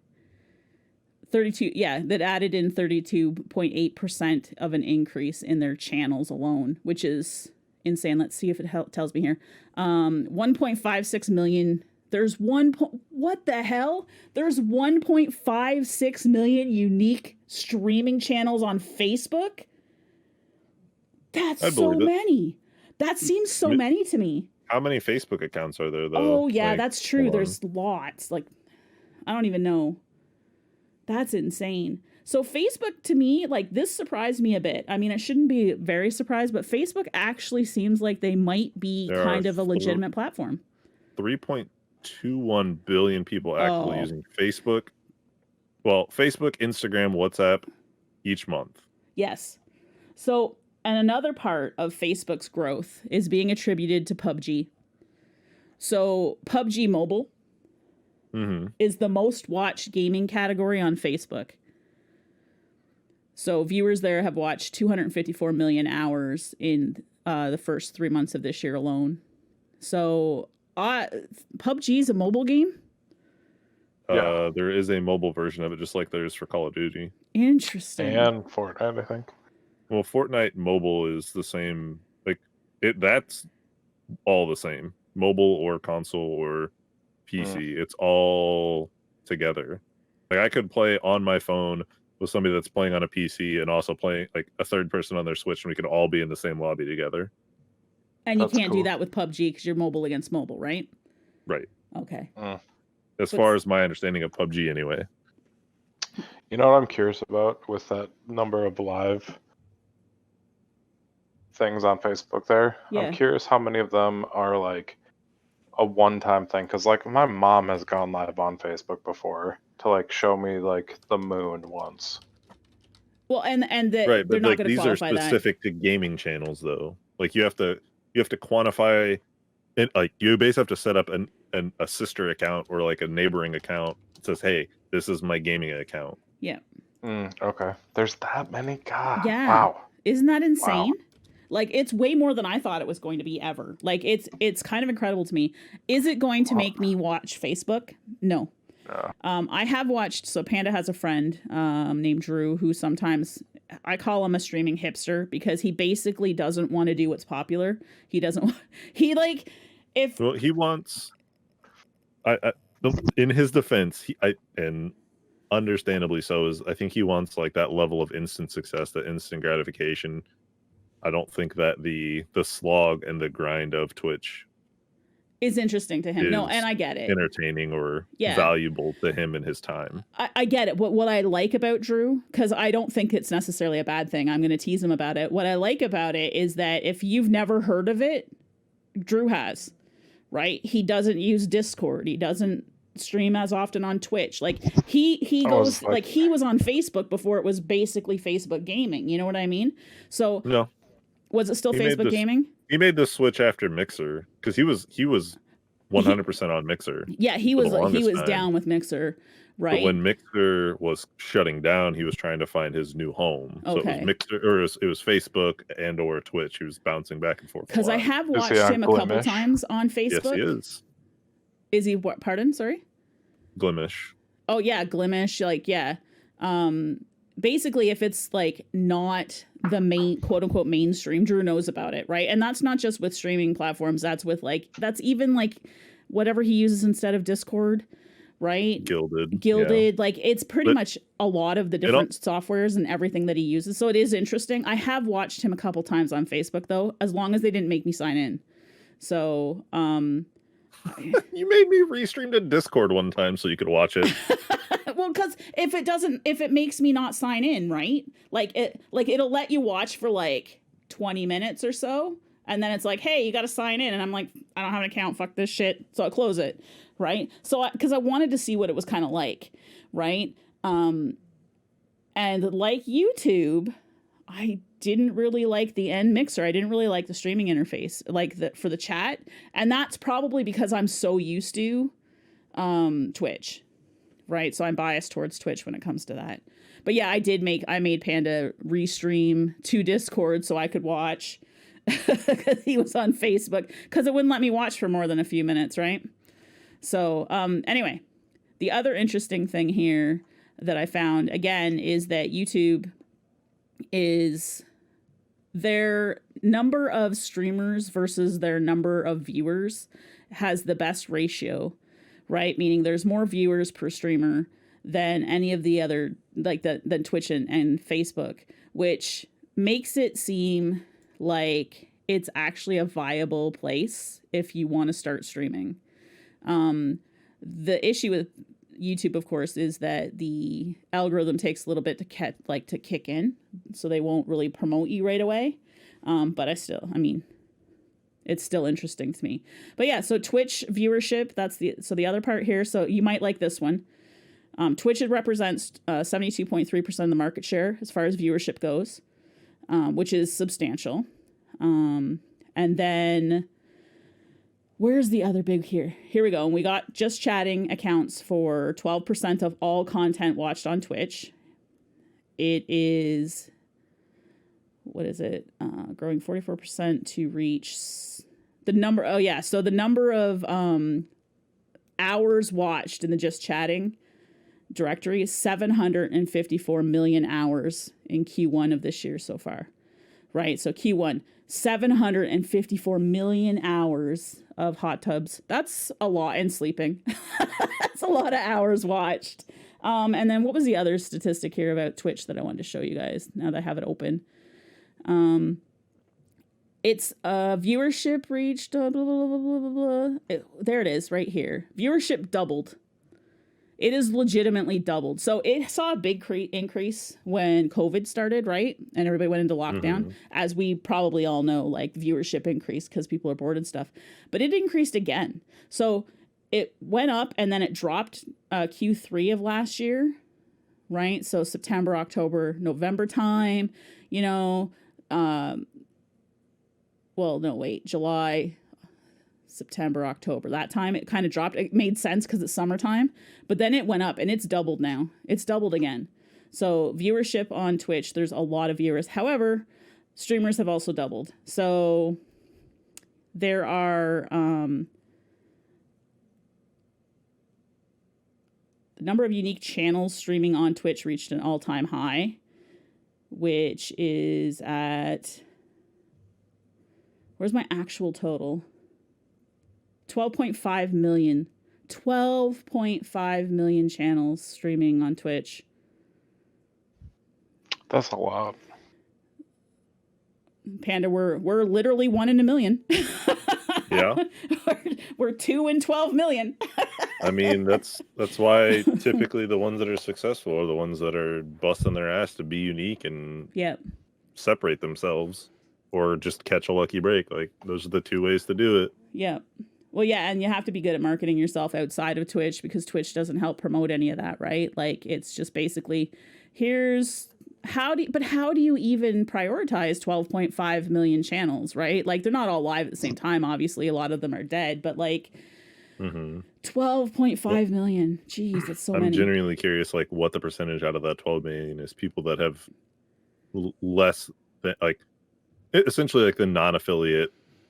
32, that added in 32.8% of an increase in their channels alone, which is insane. Let's see if it tells me here. 1.56 million. There's what the hell? There's 1.56 million unique streaming channels on Facebook. That's so many. That seems so many to me. How many Facebook accounts are there though? Oh yeah, Like, that's true. hold on. There's lots. Like, I don't even know. That's insane. So Facebook, to me, like, this surprised me a bit. I mean, I shouldn't be very surprised, but Facebook actually seems like they might be There kind are of a legitimate platform. 3.21 billion people actively Oh. using Facebook. Well, Facebook, Instagram, WhatsApp each month. Yes. So, and another part of Facebook's growth is being attributed to PUBG. So, PUBG Mobile Mm-hmm. is the most watched gaming category on Facebook. So, viewers there have watched 254 million hours in the first 3 months of this year alone. So, PUBG is a mobile game? Yeah. There is a mobile version of it, just like there is for Call of Duty. Interesting. And Fortnite, I think. Well, Fortnite mobile is the same. Like that's all the same. Mobile or console or PC. It's all together. Like I could play on my phone with somebody that's playing on a PC and also playing like a third person on their Switch, and we could all be in the same lobby together. And you That's can't do cool. that with PUBG because you're mobile against mobile, right? Right. Okay. As But- far as my understanding of PUBG, anyway. You know what I'm curious about with that number of live things on Facebook there? Yeah. I'm curious how many of them are like a one-time thing, because like my mom has gone live on Facebook before to like show me like the moon once. Well, and Right, they're but not like going to these are qualify that. specific to gaming channels, though. Like you have to quantify it. Like you basically have to set up a sister account or like a neighboring account that says, "Hey, this is my gaming account." Yeah. Okay. There's that many? God. Yeah. Wow. Isn't that insane? Like, it's way more than I thought it was going to be ever. Like, it's kind of incredible to me. Is it going to make me watch Facebook? No. I have watched, so Panda has a friend named Drew who sometimes, I call him a streaming hipster because he basically doesn't want to do what's popular. He doesn't, he like, if... Well, he wants, in his defense, and understandably so, is I think he wants like that level of instant success, that instant gratification. I don't think that the slog and the grind of Twitch is interesting to him. No, and I get it. Entertaining or valuable to him in his time. I get it. What I like about Drew, because I don't think it's necessarily a bad thing. I'm going to tease him about it. What I like about it is that if you've never heard of it, Drew has, right? He doesn't use Discord. He doesn't stream as often on Twitch. Like he goes like he was on Facebook before it was basically Facebook gaming. You know what I mean? So no. Was it still Facebook gaming? He made the switch after Mixer because he was 100% on Mixer. Yeah, he was down with Mixer, right? But when Mixer was shutting down, he was trying to find his new home. So it was Mixer, or it was Facebook and or Twitch. He was bouncing back and forth. Because I have watched him a couple times on Facebook. Yes, he is. Is he what? Pardon? Sorry. Glimish. Oh yeah, Glimish. Like yeah. Basically, if it's like not the main quote unquote mainstream, Drew knows about it, right? And that's not just with streaming platforms. That's with that's even like whatever he uses instead of Discord, right? Gilded. Yeah. Like it's pretty much a lot of the different softwares and everything that he uses. So it is interesting. I have watched him a couple times on Facebook though, as long as they didn't make me sign in. So you made me restream to Discord one time so you could watch it. Well, because if it makes me not sign in, right? It'll let you watch for like 20 minutes or so, and then it's like, hey, you got to sign in, and I'm like, I don't have an account, fuck this shit, so I close it, right? So because I wanted to see what it was kind of like, right? And like YouTube, I didn't really like the end Mixer. I didn't really like the streaming interface, for the chat, and that's probably because I'm so used to Twitch. Right, so I'm biased towards Twitch when it comes to that. But yeah, I made Panda restream to Discord so I could watch because he was on Facebook because it wouldn't let me watch for more than a few minutes, right? So anyway, the other interesting thing here that I found again is that YouTube is their number of streamers versus their number of viewers has the best ratio. Right, meaning there's more viewers per streamer than any of the other, than Twitch and Facebook, which makes it seem like it's actually a viable place if you want to start streaming. The issue with YouTube, of course, is that the algorithm takes a little bit to kick in, so they won't really promote you right away. But I mean, it's still interesting to me. But yeah, so Twitch viewership, that's the other part here. So you might like this one. Twitch represents 72.3% of the market share as far as viewership goes, which is substantial. And then where's the other big here? Here we go. And we got just chatting accounts for 12% of all content watched on Twitch. It is, what is it? Growing 44% to reach the number. Oh yeah. So the number of hours watched in the just chatting directory is 754 million hours in Q1 of this year so far. Right. So Q1, 754 million hours of hot tubs. That's a lot. And sleeping. That's a lot of hours watched. And then what was the other statistic here about Twitch that I wanted to show you guys now that I have it open? It's viewership reached blah, blah, blah, blah, blah, blah. There it is right here. Viewership doubled. It is legitimately doubled. So it saw a big increase when COVID started, right? And everybody went into lockdown. As we probably all know, like viewership increased because people are bored and stuff. But it increased again. So it went up and then it dropped Q3 of last year, right? So September, October, November time, July, September, October, that time it kind of dropped. It made sense because it's summertime, but then it went up and it's doubled now. It's doubled again. So viewership on Twitch, there's a lot of viewers. However, streamers have also doubled. So there are the number of unique channels streaming on Twitch reached an all-time high, which is at, where's my actual total? 12.5 million. 12.5 million channels streaming on Twitch. That's a lot. Panda, we're literally 1 in a million. Yeah. we're 2 in 12 million. I mean, that's why typically the ones that are successful are the ones that are busting their ass to be unique and separate themselves, or just catch a lucky break. Like, those are the two ways to do it. Yeah. Well, yeah, and you have to be good at marketing yourself outside of Twitch, because Twitch doesn't help promote any of that, right? Like, it's just basically, how do you even prioritize 12.5 million channels, right? Like, they're not all live at the same time, obviously. A lot of them are dead, but like 12.5 million. Jeez, that's so many. I'm genuinely curious, like, what the percentage out of that 12 million is people that have less than, like, essentially like the non-affiliate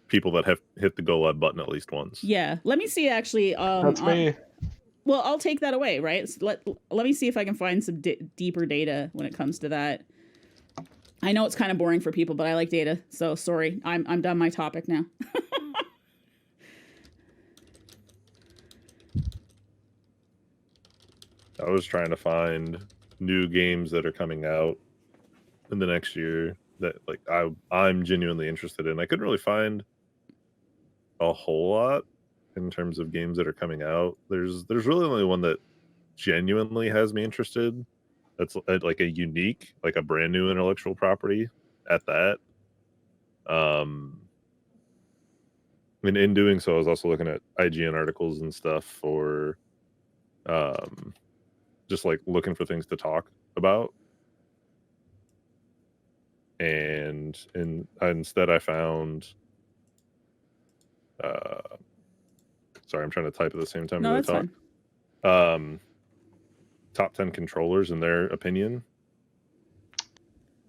people that have hit the go live button at least once. Yeah, let me see. Actually, that's me. Well, I'll take that away, right? So let me see if I can find some deeper data when it comes to that. I know it's kind of boring for people, but I like data. So sorry, I'm done my topic now. I was trying to find new games that are coming out in the next year that, like, I'm genuinely interested in. I couldn't really find a whole lot in terms of games that are coming out. There's really only one that genuinely has me interested. That's like a unique, like a brand new intellectual property at that. And in doing so, I was also looking at IGN articles and stuff for just like looking for things to talk about. And instead I found sorry, I'm trying to type at the same time as I talk. Fine. Top 10 controllers in their opinion.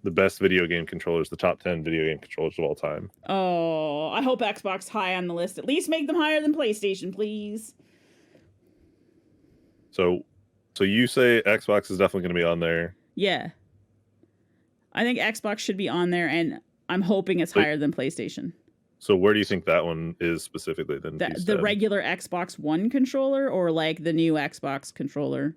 The best video game controllers, the top 10 video game controllers of all time. Oh, I hope Xbox high on the list. At least make them higher than PlayStation, please. So you say Xbox is definitely going to be on there. Yeah. I think Xbox should be on there, and I'm hoping it's higher than PlayStation. So where do you think that one is specifically then? The regular Xbox One controller, or like the new Xbox controller,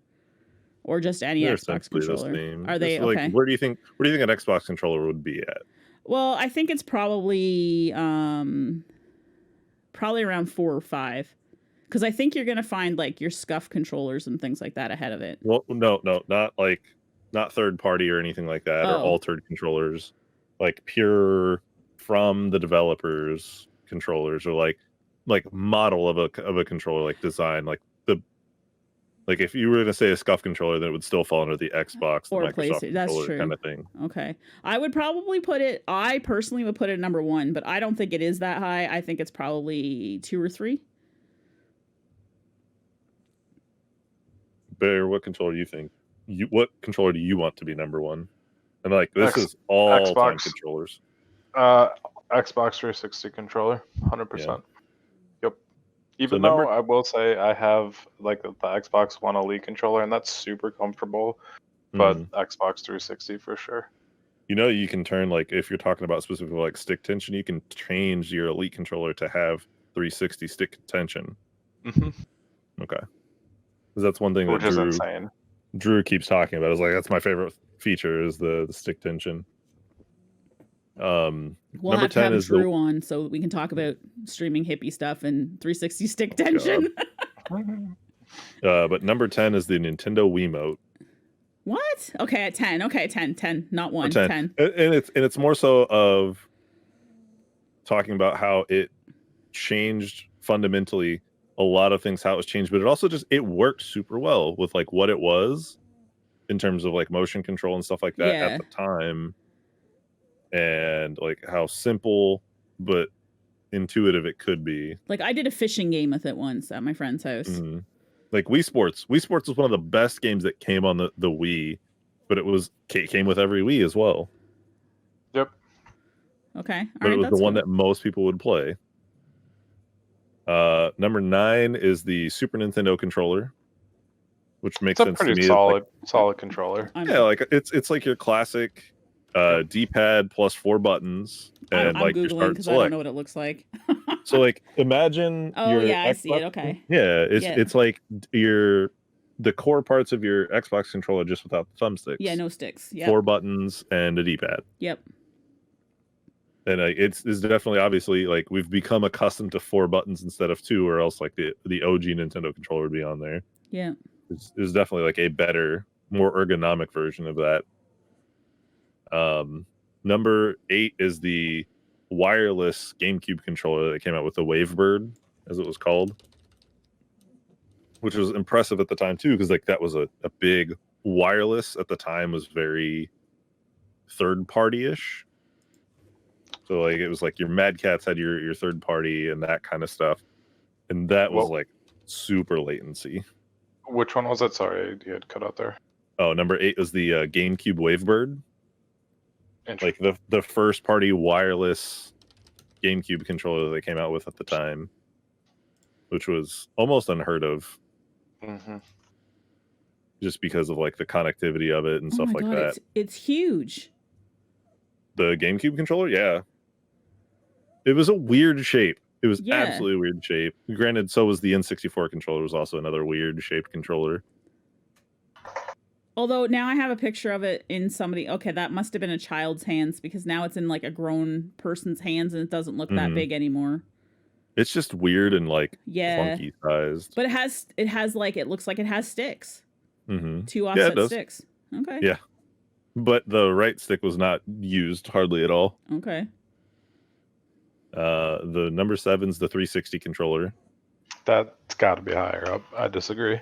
or just any Xbox controller? Are they like, okay? Where do you think an Xbox controller would be at? Well, I think it's probably around 4 or 5. Because I think you're going to find like your scuff controllers and things like that ahead of it. Well, no, not third party or anything like that, or Oh. altered controllers, like pure from the developers controllers, or like model of a controller, like design, like if you were going to say a scuff controller, then it would still fall under the Xbox, the Or Microsoft PlayStation. That's controller true. kind of thing. Okay. I would probably I personally would put it number 1, but I don't think it is that high. I think it's probably 2 or 3. Bear, what controller do you think? What controller do you want to be number 1? And like this is all time controllers. Xbox 360 controller, 100%. Yep. Even though I will say I have like the Xbox One Elite controller, and that's super comfortable, but Xbox 360 for sure. You know, you can turn, like, if you're talking about specifically like stick tension, you can change your Elite controller to have 360 stick tension. Mm-hmm. Okay. Because that's one thing Which that is insane. Drew keeps talking about. Is like, that's my favorite feature, is the stick tension. We'll number have 10 to have is Drew on so we can talk about streaming hippie stuff and 360 stick tension. But number 10 is the Nintendo Wiimote. What? Okay, at 10. Okay, 10, not 1. 10. 10. And it's more so of talking about how it changed fundamentally a lot of things, how it was changed, but it also it worked super well with like what it was in terms of like motion control and stuff like that at the time, and like how simple but intuitive it could be. Like I did a fishing game with it once at my friend's house. Mm-hmm. Like Wii Sports was one of the best games that came on the Wii, but it came with every Wii as well. Yep. Okay. But it was the one that most people would play. Number 9 is the Super Nintendo controller, which makes sense to me. It's a pretty solid controller. Yeah, like it's like your classic D-pad plus 4 buttons, and I'm like Googling your start because I don't know what it looks like. So like imagine I see it. Okay. Yeah, it's like the core parts of your Xbox controller just without the thumbsticks. Yeah, no sticks. Yeah. 4 buttons and a D-pad. Yep. And it's definitely, obviously, like we've become accustomed to 4 buttons instead of 2, or else like the OG Nintendo controller would be on there. Yeah. It's definitely like a better, more ergonomic version of that. Number 8 is the wireless GameCube controller that came out with the Wavebird, as it was called, which was impressive at the time too, because like that was a big wireless at the time, was very third party-ish. So like it was like your Mad Catz had your third party and that kind of stuff, and that was like super latency. Which one was that? Sorry, you had cut out there. Oh, number 8 is the GameCube Wavebird. Like the first party wireless GameCube controller that they came out with at the time, which was almost unheard of. Mm-hmm. Just because of like the connectivity of it and stuff like that. It's huge. The GameCube controller, yeah. It was a weird shape. It was absolutely weird shape. Granted, so was the N64 controller, was also another weird shaped controller. Although now I have a picture of it in somebody. Okay, that must have been a child's hands, because now it's in like a grown person's hands and it doesn't look that big anymore. It's just weird and like clunky sized. But it has like, it looks like it has sticks. Mm-hmm. 2 offset sticks. Okay. Yeah. But the right stick was not used hardly at all. Okay. The number 7's the 360 controller. That's got to be higher up. I disagree.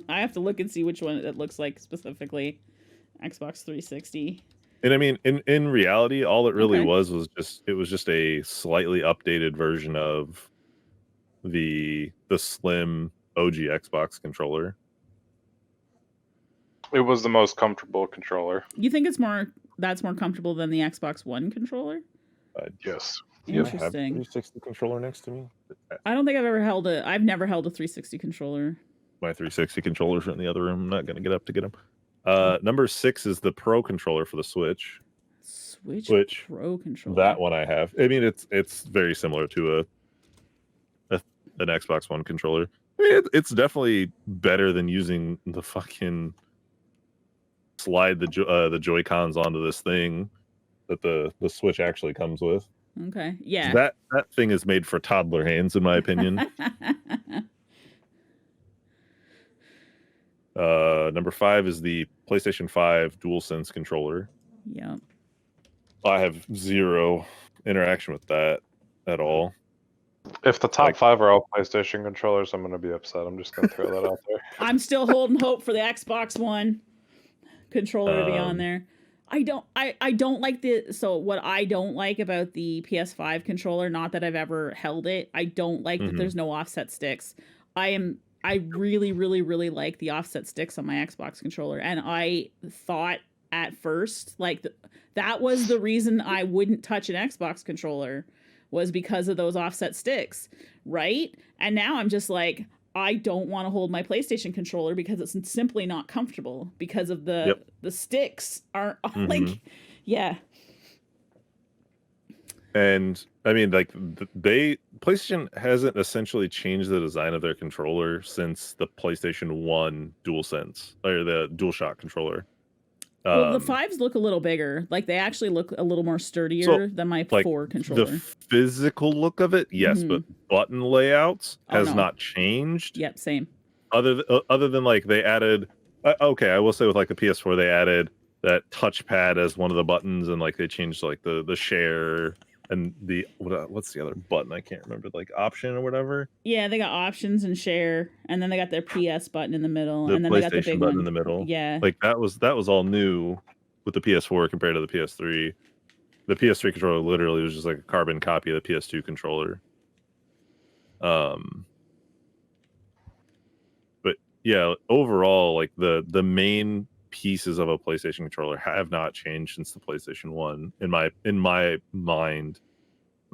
I have to look and see which one it looks like specifically. Xbox 360. And I mean, in reality, all it really was just a slightly updated version of the slim OG Xbox controller. It was the most comfortable controller. You think that's more comfortable than the Xbox One controller? Yes. Interesting. I have a 360 controller next to me. I don't think I've never held a 360 controller. My 360 controllers are in the other room. I'm not going to get up to get them. Number 6 is the Pro controller for the Switch. Switch Pro controller. That one I have. I mean, it's very similar to an Xbox One controller. I mean, it's definitely better than using the fucking slide the Joy-Cons onto this thing that the Switch actually comes with. Okay. Yeah. That thing is made for toddler hands, in my opinion. Number 5 is the PlayStation 5 DualSense controller. Yep. I have zero interaction with that at all. If the top 5 are all PlayStation controllers, I'm going to be upset. I'm just going to throw that out there. I'm still holding hope for the Xbox One controller to be on there. I don't like what I don't like about the PS5 controller, not that I've ever held it, I don't like that there's no offset sticks. I really, really, really like the offset sticks on my Xbox controller, and I thought at first like that was the reason I wouldn't touch an Xbox controller, was because of those offset sticks, right? And now I'm just like, I don't want to hold my PlayStation controller because it's simply not comfortable because of the sticks aren't like, yeah. And I mean, like PlayStation hasn't essentially changed the design of their controller since the PlayStation 1 DualSense or the DualShock controller. Well, the 5s look a little bigger. Like they actually look a little more sturdier than my 4 controller. The physical look of it, yes, but button layouts has not changed. Yep, same. Other than like they added, okay, I will say with like the PS4 they added that touchpad as one of the buttons, and like they changed like the share and the what's the other button? I can't remember, like option or whatever. Yeah, they got options and share, and then they got their PS button in the middle, and then they got the big button one in the middle. Yeah, like that was all new with the PS4 compared to the PS3. The PS3 controller literally was just like a carbon copy of the PS2 controller. But yeah, overall, like the main pieces of a PlayStation controller have not changed since the PlayStation 1 in my mind.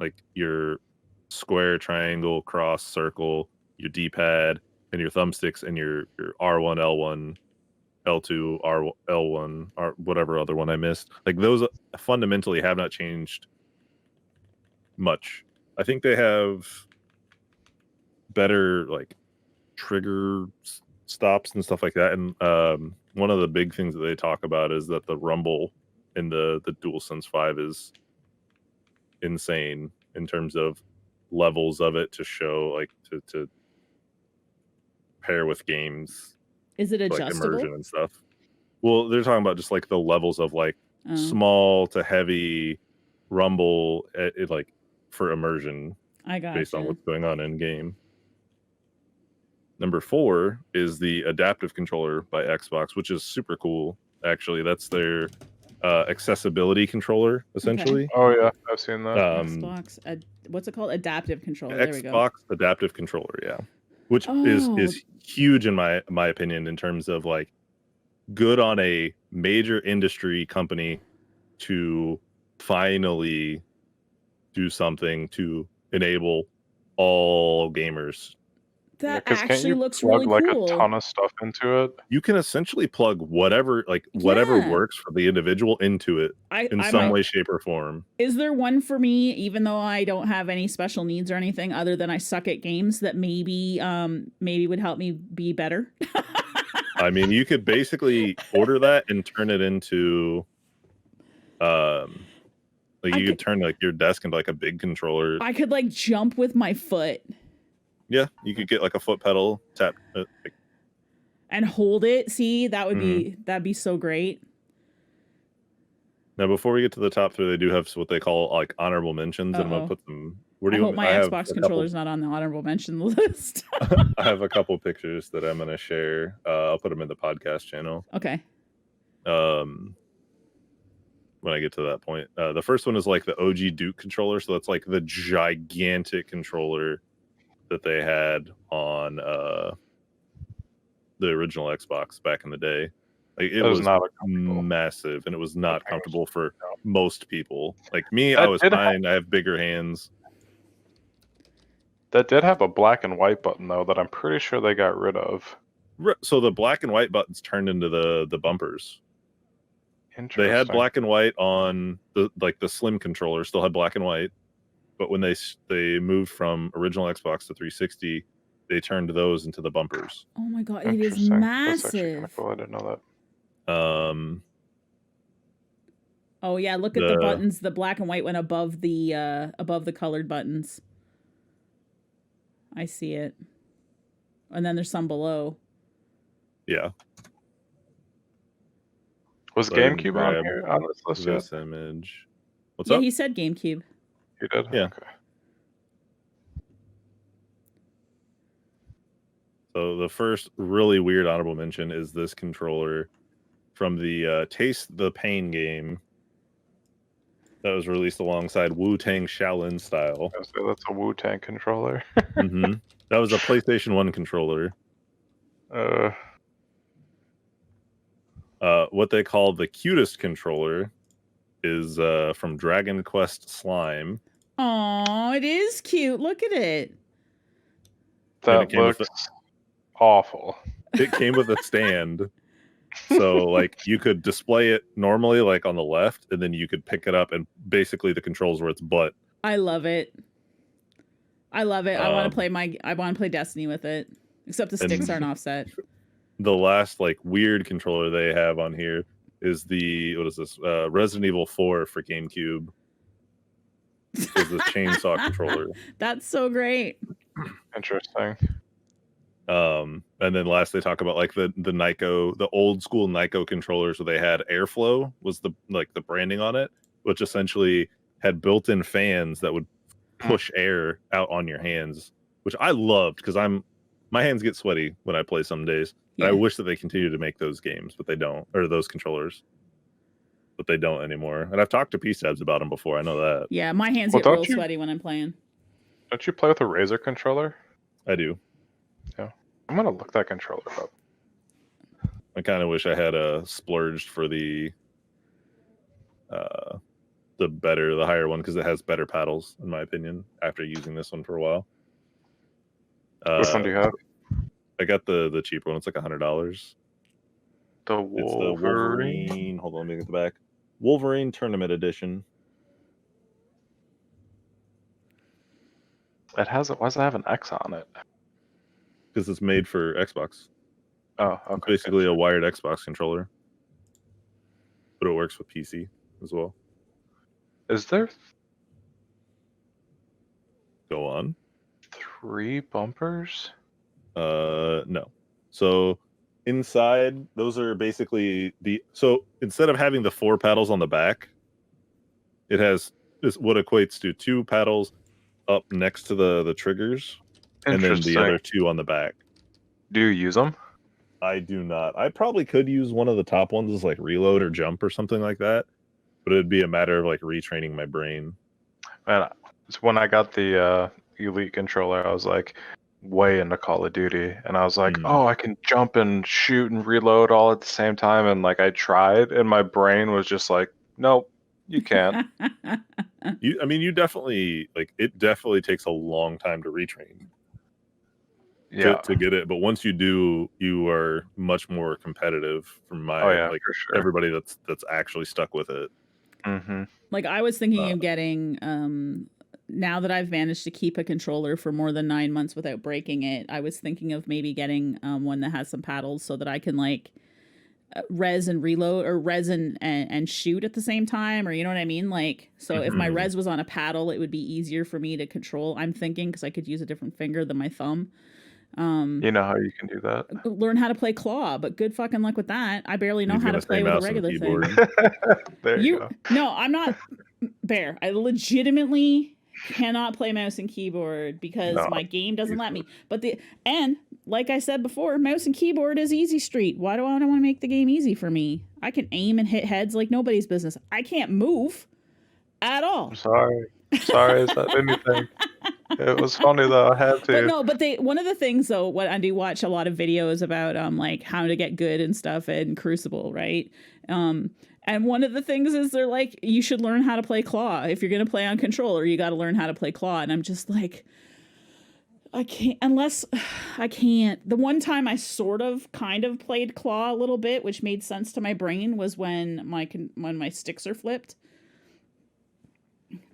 Like your square, triangle, cross, circle, your D-pad, and your thumbsticks, and your R1, L1, L2, L1, or whatever other one I missed. Like those fundamentally have not changed much. I think they have better like trigger stops and stuff like that. And one of the big things that they talk about is that the rumble in the DualSense 5 is insane in terms of levels of it to show, like to pair with games. Is it adjustable? Like immersion and stuff. Well, they're talking about just like the levels of like small to heavy rumble like for immersion. I got based on what's going on in game. Number 4 is the adaptive controller by Xbox, which is super cool. Actually, that's their accessibility controller, essentially. Okay. Oh yeah, I've seen that. Xbox, what's it called? Adaptive controller. There we go. Xbox adaptive controller, yeah. Which is huge in my opinion in terms of like good on a major industry company to finally do something to enable all gamers. That actually looks really cool. Like a ton of stuff into it. You can essentially plug whatever works for the individual into it in some way, shape, or form. Is there one for me, even though I don't have any special needs or anything other than I suck at games, that maybe would help me be better? I mean, you could basically order that and turn it into like you could turn like your desk into like a big controller. I could like jump with my foot. Yeah, you could get like a foot pedal, tap and hold it. See, that would that'd be so great. Now, before we get to the top 3, they do have what they call like honorable mentions, and I'm gonna put them. I hope my Xbox controller's not on the honorable mention list. I have a couple pictures that I'm gonna share. I'll put them in the podcast channel. Okay. When I get to that point, the first one is like the OG Duke controller, so that's like the gigantic controller that they had on the original Xbox back in the day. Like it was not massive, and it was not comfortable for most people. Like me, I was fine. I have bigger hands. That did have a black and white button though that I'm pretty sure they got rid of. So the black and white buttons turned into the bumpers. They had black and white on the slim controller, still had black and white. But when they moved from original Xbox to 360, they turned those into the bumpers. Oh my god, it is massive. Cool. I didn't know that. Oh yeah, look at the buttons, the black and white one above the colored buttons. I see it. And then there's some below. Yeah. Was GameCube on here on this list yet? This image. What's Yeah, up? he said GameCube. He did? Yeah. Okay. So the first really weird honorable mention is this controller from the Taste the Pain game that was released alongside Wu-Tang Shaolin Style. So that's a Wu-Tang controller. Mm-hmm. That was a PlayStation 1 controller. What they call the cutest controller is from Dragon Quest Slime. Oh, it is cute. Look at it. That looks awful. It came with a stand. So like you could display it normally like on the left, and then you could pick it up and basically the controls were its butt. I love it. I love it. I want to play Destiny with it. Except the sticks aren't offset. The last like weird controller they have on here is the Resident Evil 4 for GameCube. Is the chainsaw controller. That's so great. Interesting. And then last they talk about like the Nyko, the old school Nyko controllers where they had airflow was the branding on it, which essentially had built-in fans that would push air out on your hands, which I loved because my hands get sweaty when I play some days. Yeah. I wish that they continue to make those games, but they don't, or those controllers, but they don't anymore. And I've talked to pStabs about them before. I know that. Yeah, my hands get real sweaty when I'm playing. Don't you play with a Razer controller? I do. Yeah. I'm going to look that controller up. I kind of wish I had splurged for the higher one because it has better paddles, in my opinion, after using this one for a while. Which one do you have? I got the cheaper one. It's like $100. The Wolverine. Hold on, let me get the back. Wolverine Tournament Edition. Why does it have an X on it? Because it's made for Xbox. Oh, okay. It's basically a wired Xbox controller. But it works with PC as well. Is there... Go on. 3 bumpers? No. So inside, those are basically so instead of having the 4 paddles on the back, it has what equates to 2 paddles up next to the triggers, and then the other 2 on the back. Do you use them? I do not. I probably could use one of the top ones as like reload or jump or something like that, but it'd be a matter of like retraining my brain. Man, when I got the Elite controller, I was like way into Call of Duty, and I was like, oh, I can jump and shoot and reload all at the same time, and like I tried, and my brain was just like, nope, you can't. You definitely it definitely takes a long time to retrain. Yeah. To get it, but once you do, you are much more competitive. From my for sure. Everybody that's actually stuck with it. Mm-hmm. Like I was thinking of getting now that I've managed to keep a controller for more than 9 months without breaking it, I was thinking of maybe getting one that has some paddles so that I can like res and reload, or res and shoot at the same time, or you know what I mean? Like, so if my res was on a paddle, it would be easier for me to control, I'm thinking, because I could use a different finger than my thumb. You know how you can do that? Learn how to play claw, but good fucking luck with that. I barely know how to play with a regular thing. There you go. No, I'm not Bear. I legitimately cannot play mouse and keyboard because my game doesn't let me. But like I said before, mouse and keyboard is easy street. Why do I want to make the game easy for me? I can aim and hit heads like nobody's business. I can't move at all. I'm sorry. Is that anything? It was funny though. I had to. But one of the things though, what I do watch a lot of videos about like how to get good and stuff in Crucible, right? And one of the things is they're like, you should learn how to play claw. If you're gonna play on controller, you got to learn how to play claw. And I'm just like, I can't. The one time I sort of kind of played claw a little bit, which made sense to my brain, was when my sticks are flipped.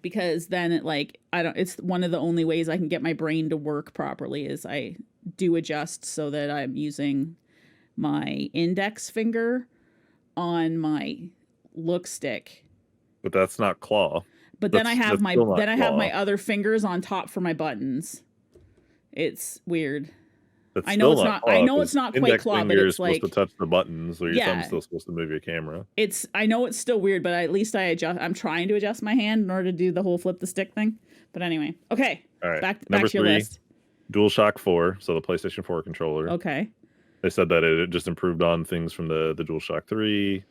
Because then it's one of the only ways I can get my brain to work properly is I do adjust so that I'm using my index finger on my look stick But that's not claw. But then I have that's still not my claw. other fingers on top for my buttons. It's weird. That's I know still it's not not. claw, I know 'cause it's not quite index claw, but finger it's is supposed like to touch the buttons, or your Yeah. thumb's still supposed to move your camera. it's. I know it's still weird, but at least I'm trying to adjust my hand in order to do the whole flip the stick thing. But anyway, okay. All right. Back Number to your 3, list. DualShock 4, so the PlayStation 4 controller. Okay. They said that it just improved on things from the DualShock 3.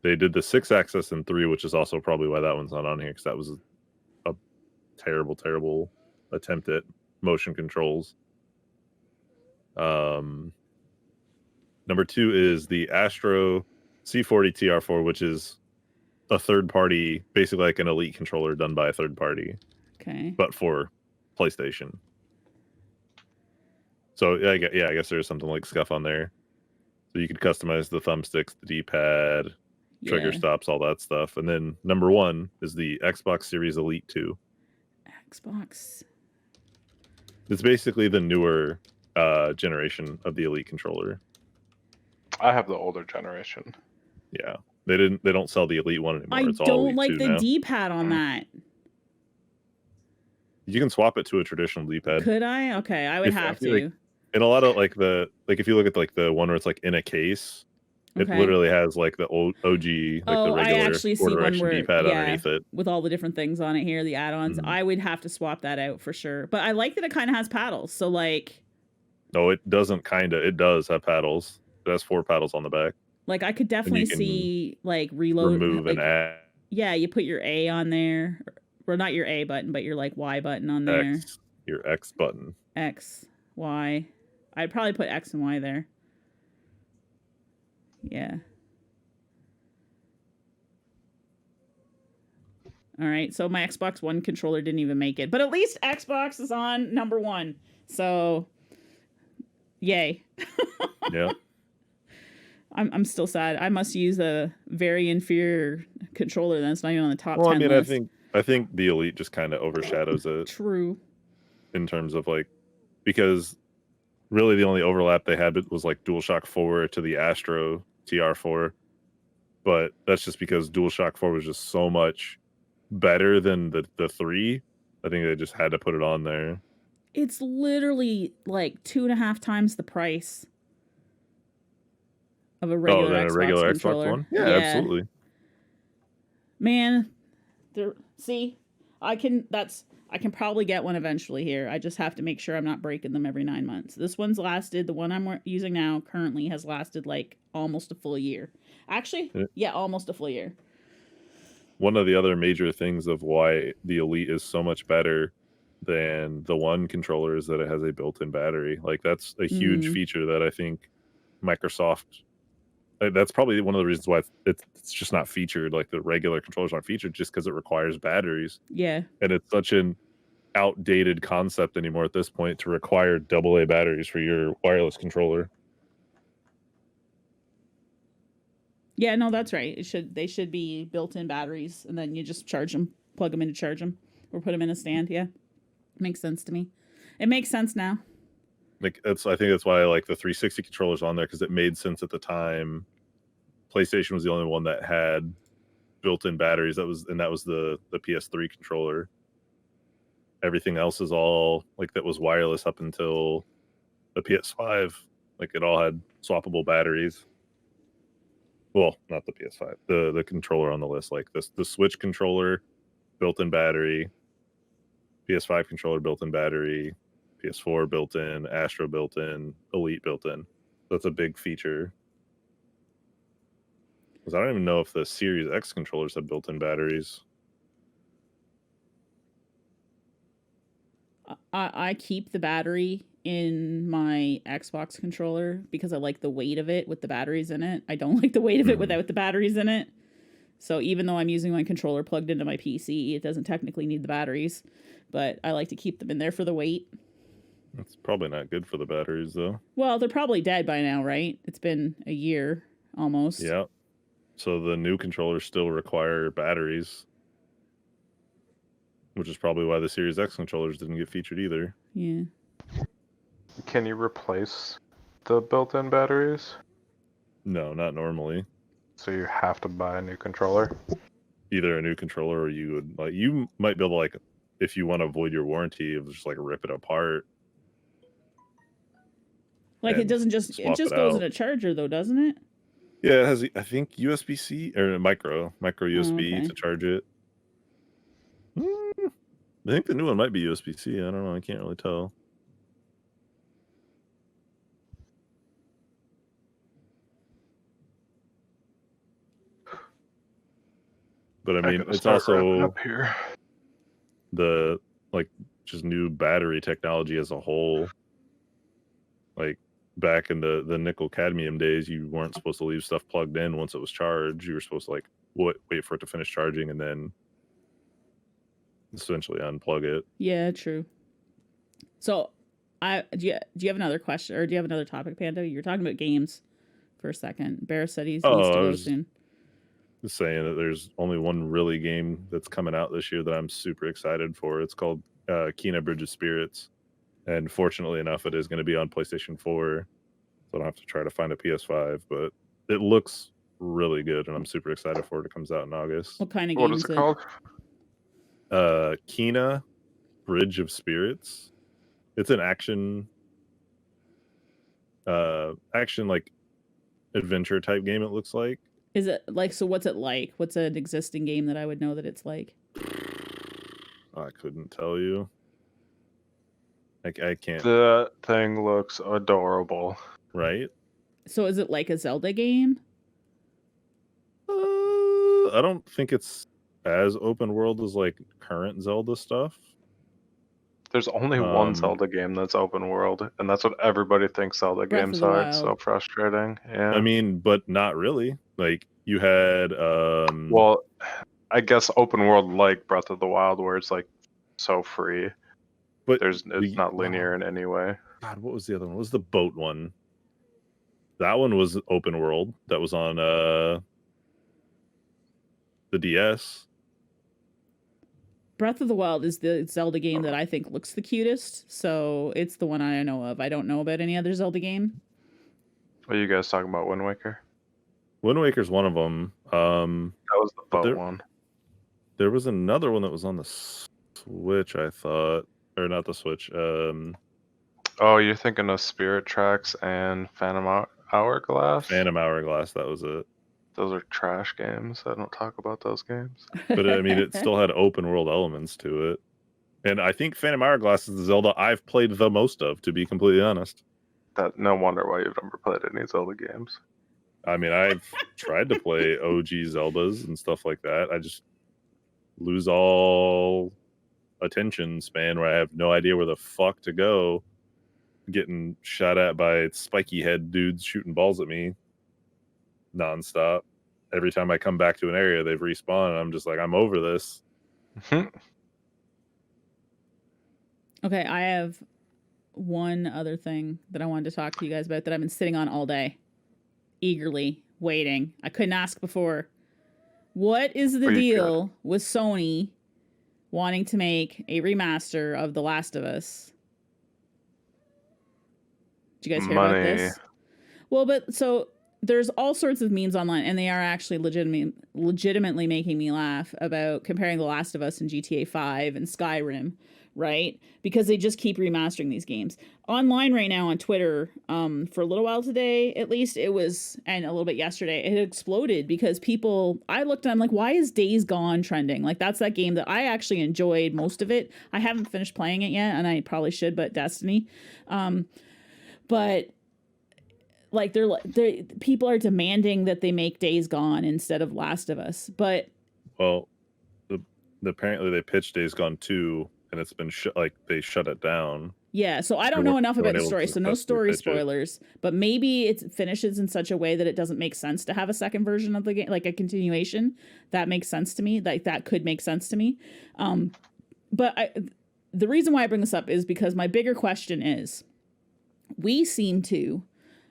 They did the 6-axis and 3, which is also probably why that one's not on here, because that was a terrible attempt at motion controls. Number 2 is the Astro C40 TR4, which is a third party, basically like an Elite controller done by a third party, Okay. but for PlayStation. So I guess there's something like scuff on there. So you could customize the thumbsticks, the D-pad, trigger stops, all that stuff. And then number 1 is the Xbox Series Elite 2. Xbox. It's basically the newer generation of the Elite controller. I have the older generation. Yeah. They don't sell the Elite one anymore. I It's all don't Elite like 2 the now. D-pad on that. You can swap it to a traditional D-pad. Could I? Okay, I would I have feel to. like in a lot of if you look at like the one where it's like in a case, it Okay. literally has like the old OG, the I regular actually see 4 one direction where D-pad underneath it. with all the different things on it here, the add-ons. Mhm. I would have to swap that out for sure. But I like that it kind of has paddles. So like No, it doesn't it does have paddles. It has 4 paddles on the back. I could definitely can see like reload. Remove and add Yeah, you put your A on there. Or not your A button, but your like Y button on there. your X button. X, Y. I'd probably put X and Y there. Yeah. All right, so my Xbox One controller didn't even make it, but at least Xbox is on number 1. So, yay. Yeah. I'm still sad. I must use a very inferior controller that's not even on the top 10 Well, I mean, list. I think the Elite just kind of overshadows it True. in terms of like, because really the only overlap they had was like DualShock 4 to the Astro TR4, but that's just because DualShock 4 was just so much better than the 3. I think they just had to put it on there. It's literally like 2.5 times the price of a regular than Xbox a regular controller. Xbox One? Yeah, absolutely. Man, I can probably get one eventually here. I just have to make sure I'm not breaking them every 9 months. This one's lasted, the one I'm using now currently has lasted like almost a full year. Actually, yeah, almost a full year. One of the other major things of why the Elite is so much better than the One controller is that it has a built-in battery. Like that's a huge feature that I think Microsoft, that's probably one of the reasons why it's just not featured. Like the regular controllers aren't featured just because it requires batteries. Yeah. And it's such an outdated concept anymore at this point to require AA batteries for your wireless controller. Yeah, no, that's right. They should be built-in batteries, and then you just charge them, plug them in to charge them, or put them in a stand. Yeah, makes sense to me. It makes sense now. Like I think that's why I like the 360 controllers on there, because it made sense at the time. PlayStation was the only one that had built-in batteries. That was the PS3 controller. Everything else is all like that was wireless up until the PS5. Like it all had swappable batteries. Well, not the PS5. The controller on the list, like the Switch controller, built-in battery. PS5 controller, built-in battery. PS4 built-in, Astro built-in, Elite built-in. That's a big feature. Because I don't even know if the Series X controllers have built-in batteries. I keep the battery in my Xbox controller because I like the weight of it with the batteries in it. I don't like the weight of it without the batteries in it. So even though I'm using my controller plugged into my PC, it doesn't technically need the batteries. But I like to keep them in there for the weight. It's probably not good for the batteries, though. Well, they're probably dead by now, right? It's been a year almost. Yeah. So the new controllers still require batteries, which is probably why the Series X controllers didn't get featured either. Yeah. Can you replace the built-in batteries? No, not normally. So you have to buy a new controller. Either a new controller or you would like you might be able to like if you want to avoid your warranty, just like rip it apart. Like it And doesn't just it swap just it goes out. in a charger though, doesn't it? Yeah, it has I think USB-C or micro USB okay. to charge it. I think the new one might be USB-C. I don't know. I can't really tell. But I mean, gotta it's start wrapping also up here. the like just new battery technology as a whole. Like back in the nickel cadmium days, you weren't supposed to leave stuff plugged in once it was charged. You were supposed to like wait for it to finish charging and then essentially unplug it. Yeah, true. So, do you have another question or do you have another topic, Panda? You're talking about games for a second. Bear said he needs to I go was soon. just saying that there's only one really game that's coming out this year that I'm super excited for. It's called Kena Bridge of Spirits. And fortunately enough, it is going to be on PlayStation 4. So I don't have to try to find a PS5, but it looks really good, and I'm super excited for it. It comes out in August. What kind of What game is it called? Kena Bridge of Spirits. It's an action like adventure type game, it looks like. Is it like, so what's it like? What's an existing game that I would know that it's like? I couldn't tell you. I can't. The thing looks adorable. Right? So is it like a Zelda game? I don't think it's as open world as like current Zelda stuff. There's only one Zelda game that's open world, and that's what everybody thinks Zelda Breath games of the are. It's so Wild. frustrating. Yeah. I mean, but not really. Like you had well, I guess open world like Breath of the Wild, where it's like so free. but It's not linear in any way. God, what was the other one? What was the boat one? That one was open world. That was on the DS. Breath of the Wild is the Zelda game that I think looks the cutest, so it's the one I know of. I don't know about any other Zelda game. What are you guys talking about? Wind Waker? Wind Waker's one of them. That was the boat one. There was another one that was on the Switch, I thought. Or not the Switch. Oh, you're thinking of Spirit Tracks and Phantom Hourglass? Phantom Hourglass, that was it. Those are trash games. I don't talk about those games. But I mean, it still had open world elements to it. And I think Phantom Hourglass is the Zelda I've played the most of, to be completely honest. That no wonder why you've never played any Zelda games. I mean, I've tried to play OG Zeldas and stuff like that. I just lose all attention span where I have no idea where the fuck to go. Getting shot at by spiky head dudes shooting balls at me nonstop. Every time I come back to an area, they've respawned, and I'm just like, I'm over this. Okay, I have one other thing that I wanted to talk to you guys about that I've been sitting on all day, eagerly waiting. I couldn't ask before. What is the deal with Sony wanting to make a remaster of The Last of Us? Did you guys hear about this? Well, but so there's all sorts of memes online, and they are actually legitimately making me laugh about comparing The Last of Us and GTA 5 and Skyrim, right? Because they just keep remastering these games. Online right now on Twitter, for a little while today, at least it was, and a little bit yesterday, it exploded because I looked and I'm like, why is Days Gone trending? Like, that's that game that I actually enjoyed most of it. I haven't finished playing it yet, and I probably should, but Destiny. But like people are demanding that they make Days Gone instead of Last of Us. But well, apparently they pitched Days Gone 2, and it's been they shut it down. Yeah, so I don't know enough about the story, so no story spoilers. But maybe it finishes in such a way that it doesn't make sense to have a second version of the game, like a continuation. That makes sense to me. Like that could make sense to me. But the reason why I bring this up is because my bigger question is, we seem to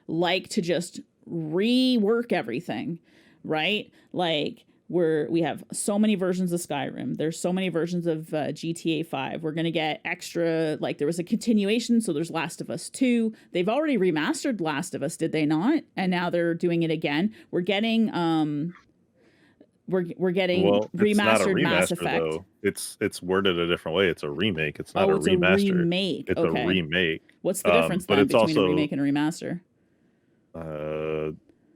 like to just rework everything, right? Like we have so many versions of Skyrim. There's so many versions of GTA 5. We're going to get extra, like there was a continuation, so there's Last of Us 2. They've already remastered Last of Us, did they not? And now they're doing it again. We're getting we're getting Well, it's not a remastered Mass remaster Effect. though. It's worded a different way. It's a remake. It's not Oh, a it's remaster. a remake. It's Okay. a remake. What's the difference but then it's between also a remake and a remaster?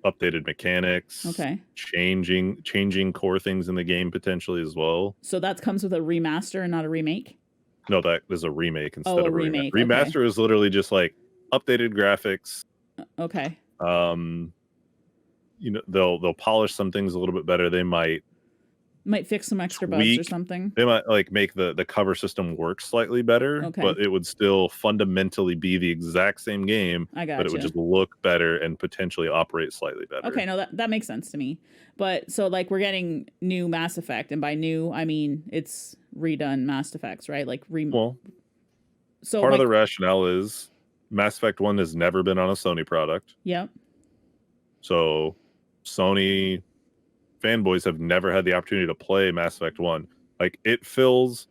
Updated mechanics. Okay. Changing core things in the game potentially as well. So that comes with a remaster and not a remake? No, that is a remake instead Oh, a of a remake, remake. Remaster is literally just like updated graphics. Okay. You know, they'll polish some things a little bit better. They might fix some extra bugs or something. They might like make the cover system work slightly better, Okay. but it would still fundamentally be the exact same game. I got But it would just look better and potentially operate slightly better. Okay, no, that makes sense to me. But so like we're getting new Mass Effect, and by new I mean it's redone Mass Effects, right? Like so part of the rationale is Mass Effect 1 has never been on a Sony product. Yep. So Sony fanboys have never had the opportunity to play Mass Effect 1. Like, it fills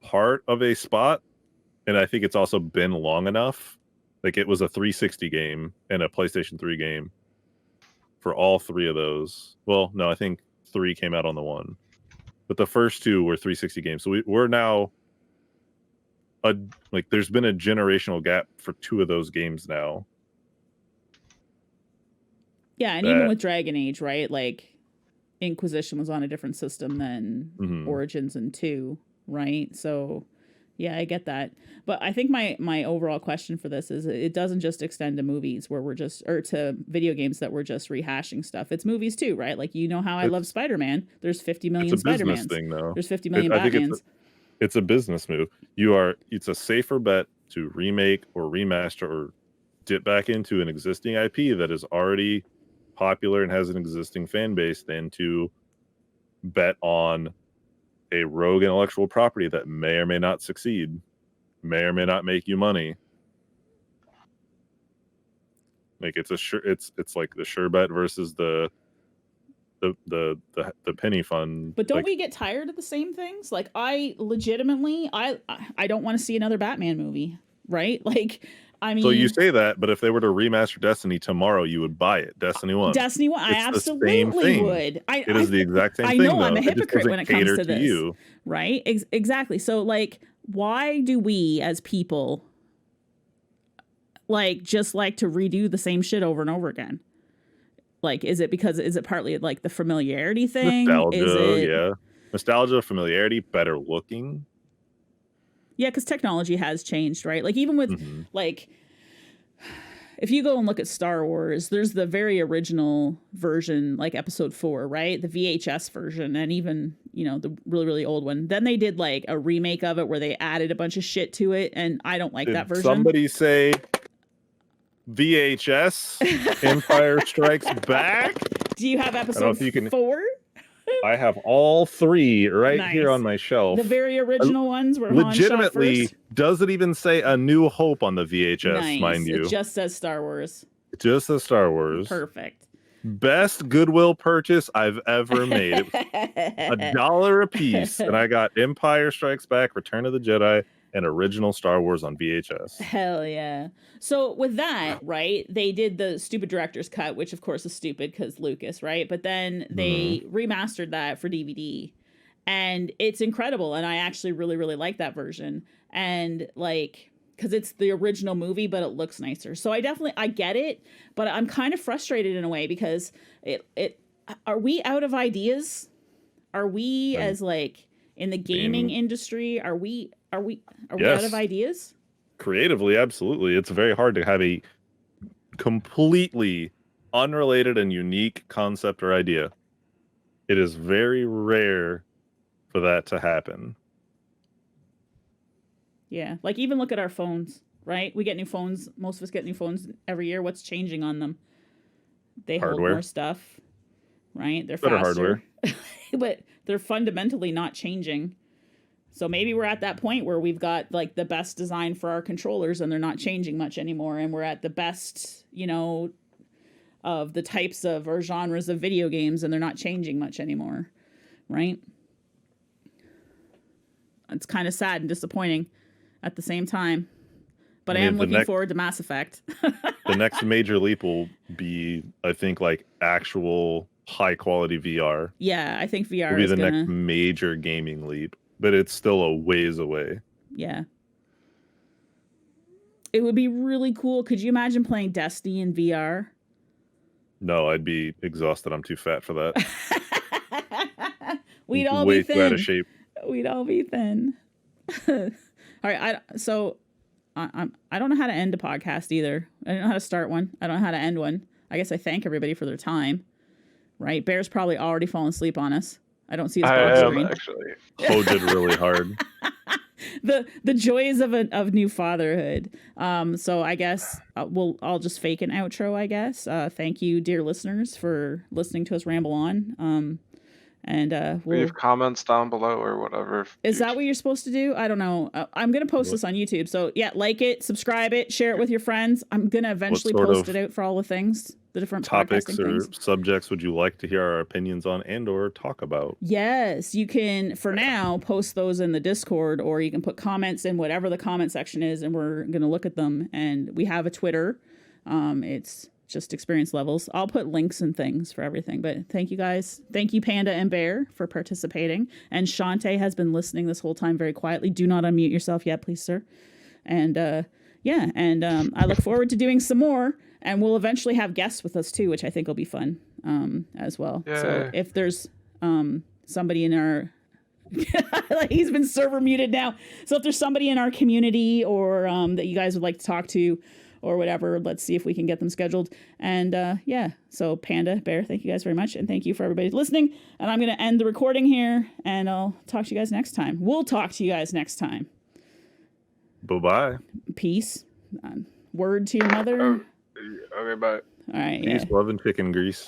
part of a spot, and I think it's also been long enough. Like, it was a 360 game and a PlayStation 3 game for all three of those. Well, no, I think 3 came out on the one. But the first 2 were 360 games. So we're now there's been a generational gap for 2 of those games now. Yeah, and even with Dragon Age, right? Like, Inquisition was on a different system than Origins and 2, right? So, yeah, I get that. But I think my overall question for this is it doesn't just extend to movies or to video games that we're just rehashing stuff. It's movies too, right? Like, you know how I love Spider-Man. There's 50 million Spider-Mans. It's a business thing, though. There's 50 million Batmans. It's a business move. It's a safer bet to remake or remaster or dip back into an existing IP that is already popular and has an existing fan base than to bet on a rogue intellectual property that may or may not succeed, may or may not make you money. Like, it's like the sure bet versus the penny fund. But don't we get tired of the same things? Like, I legitimately I don't want to see another Batman movie, right? Like, I mean, so you say that, but if they were to remaster Destiny tomorrow, you would buy it. Destiny 1. Destiny 1, I absolutely would. It is the exact same thing. I know though. I'm a hypocrite when it comes to this. You. Right? Exactly. So, like, why do we as people just like to redo the same shit over and over again? Like, is it partly like the familiarity thing? Nostalgia, nostalgia, familiarity, better looking. Yeah, because technology has changed, right? Like, even with like, if you go and look at Star Wars, there's the very original version, like Episode 4, right? The VHS version, and even, the really, really old one. Then they did like a remake of it where they added a bunch of shit to it, and I don't like that version. Somebody say VHS Empire Strikes Back? Do you have Episode 4? I have all 3 right here on my shelf. The very original ones were legitimately. Does it even say A New Hope on the VHS? Mind you, it just says Star Wars. It just says Star Wars. Perfect. Best Goodwill purchase I've ever made. It was $1 a piece, and I got Empire Strikes Back, Return of the Jedi, and original Star Wars on VHS. Hell yeah. So with that, right, they did the stupid director's cut, which of course is stupid because Lucas, right? But then they remastered that for DVD, and it's incredible. And I actually really, really like that version. And like, because it's the original movie, but it looks nicer. So I get it, but I'm kind of frustrated in a way because are we out of ideas? Are we as like in the gaming industry? Are we out of ideas? Creatively, absolutely. It's very hard to have a completely unrelated and unique concept or idea. It is very rare for that to happen. Yeah, like even look at our phones, right? We get new phones. Most of us get new phones every year. What's changing on them? They hold more stuff, right? They're better faster. hardware. But they're fundamentally not changing. So maybe we're at that point where we've got like the best design for our controllers and they're not changing much anymore. And we're at the best, of the types of or genres of video games, and they're not changing much anymore, right? It's kind of sad and disappointing at the same time. But I am looking forward to Mass Effect. The next major leap will be, I think, like actual high quality VR. Yeah, I think VR will be is the gonna... next major gaming leap, but it's still a ways away. Yeah. It would be really cool. Could you imagine playing Destiny in VR? No, I'd be exhausted. I'm too fat for that. We'd all way be thin. Too out of shape. We'd all be thin. All right. I don't know how to end a podcast either. I don't know how to start one. I don't know how to end one. I guess I thank everybody for their time. Right? Bear's probably already fallen asleep on us. I don't see his box screen. Actually. Ho did really hard. The joys of new fatherhood. So I guess I'll just fake an outro, I guess. Thank you, dear listeners, for listening to us ramble on. And we'll leave comments down below or whatever. Is that what you're supposed to do? I don't know. I'm gonna post this on YouTube. So yeah, like it, subscribe it, share it with your friends. I'm gonna eventually post it out for all the things, the different topics or things. Subjects would you like to hear our opinions on and or talk about? Yes, you can for now post those in the Discord, or you can put comments in whatever the comment section is, and we're gonna look at them. And we have a Twitter. It's just experience levels. I'll put links and things for everything. But thank you guys. Thank you, Panda and Bear, for participating. And Shantae has been listening this whole time very quietly. Do not unmute yourself yet, please, sir. And I look forward to doing some more. And we'll eventually have guests with us too, which I think will be fun as well. Yay. So if there's somebody in our like he's been server muted now. So if there's somebody in our community or that you guys would like to talk to, or whatever, let's see if we can get them scheduled. And so Panda, Bear, thank you guys very much. And thank you for everybody listening. And I'm going to end the recording here, and I'll talk to you guys next time. We'll talk to you guys next time. Bye-bye. Peace. Word to your mother. Okay, bye. All right. Peace, love, and chicken grease.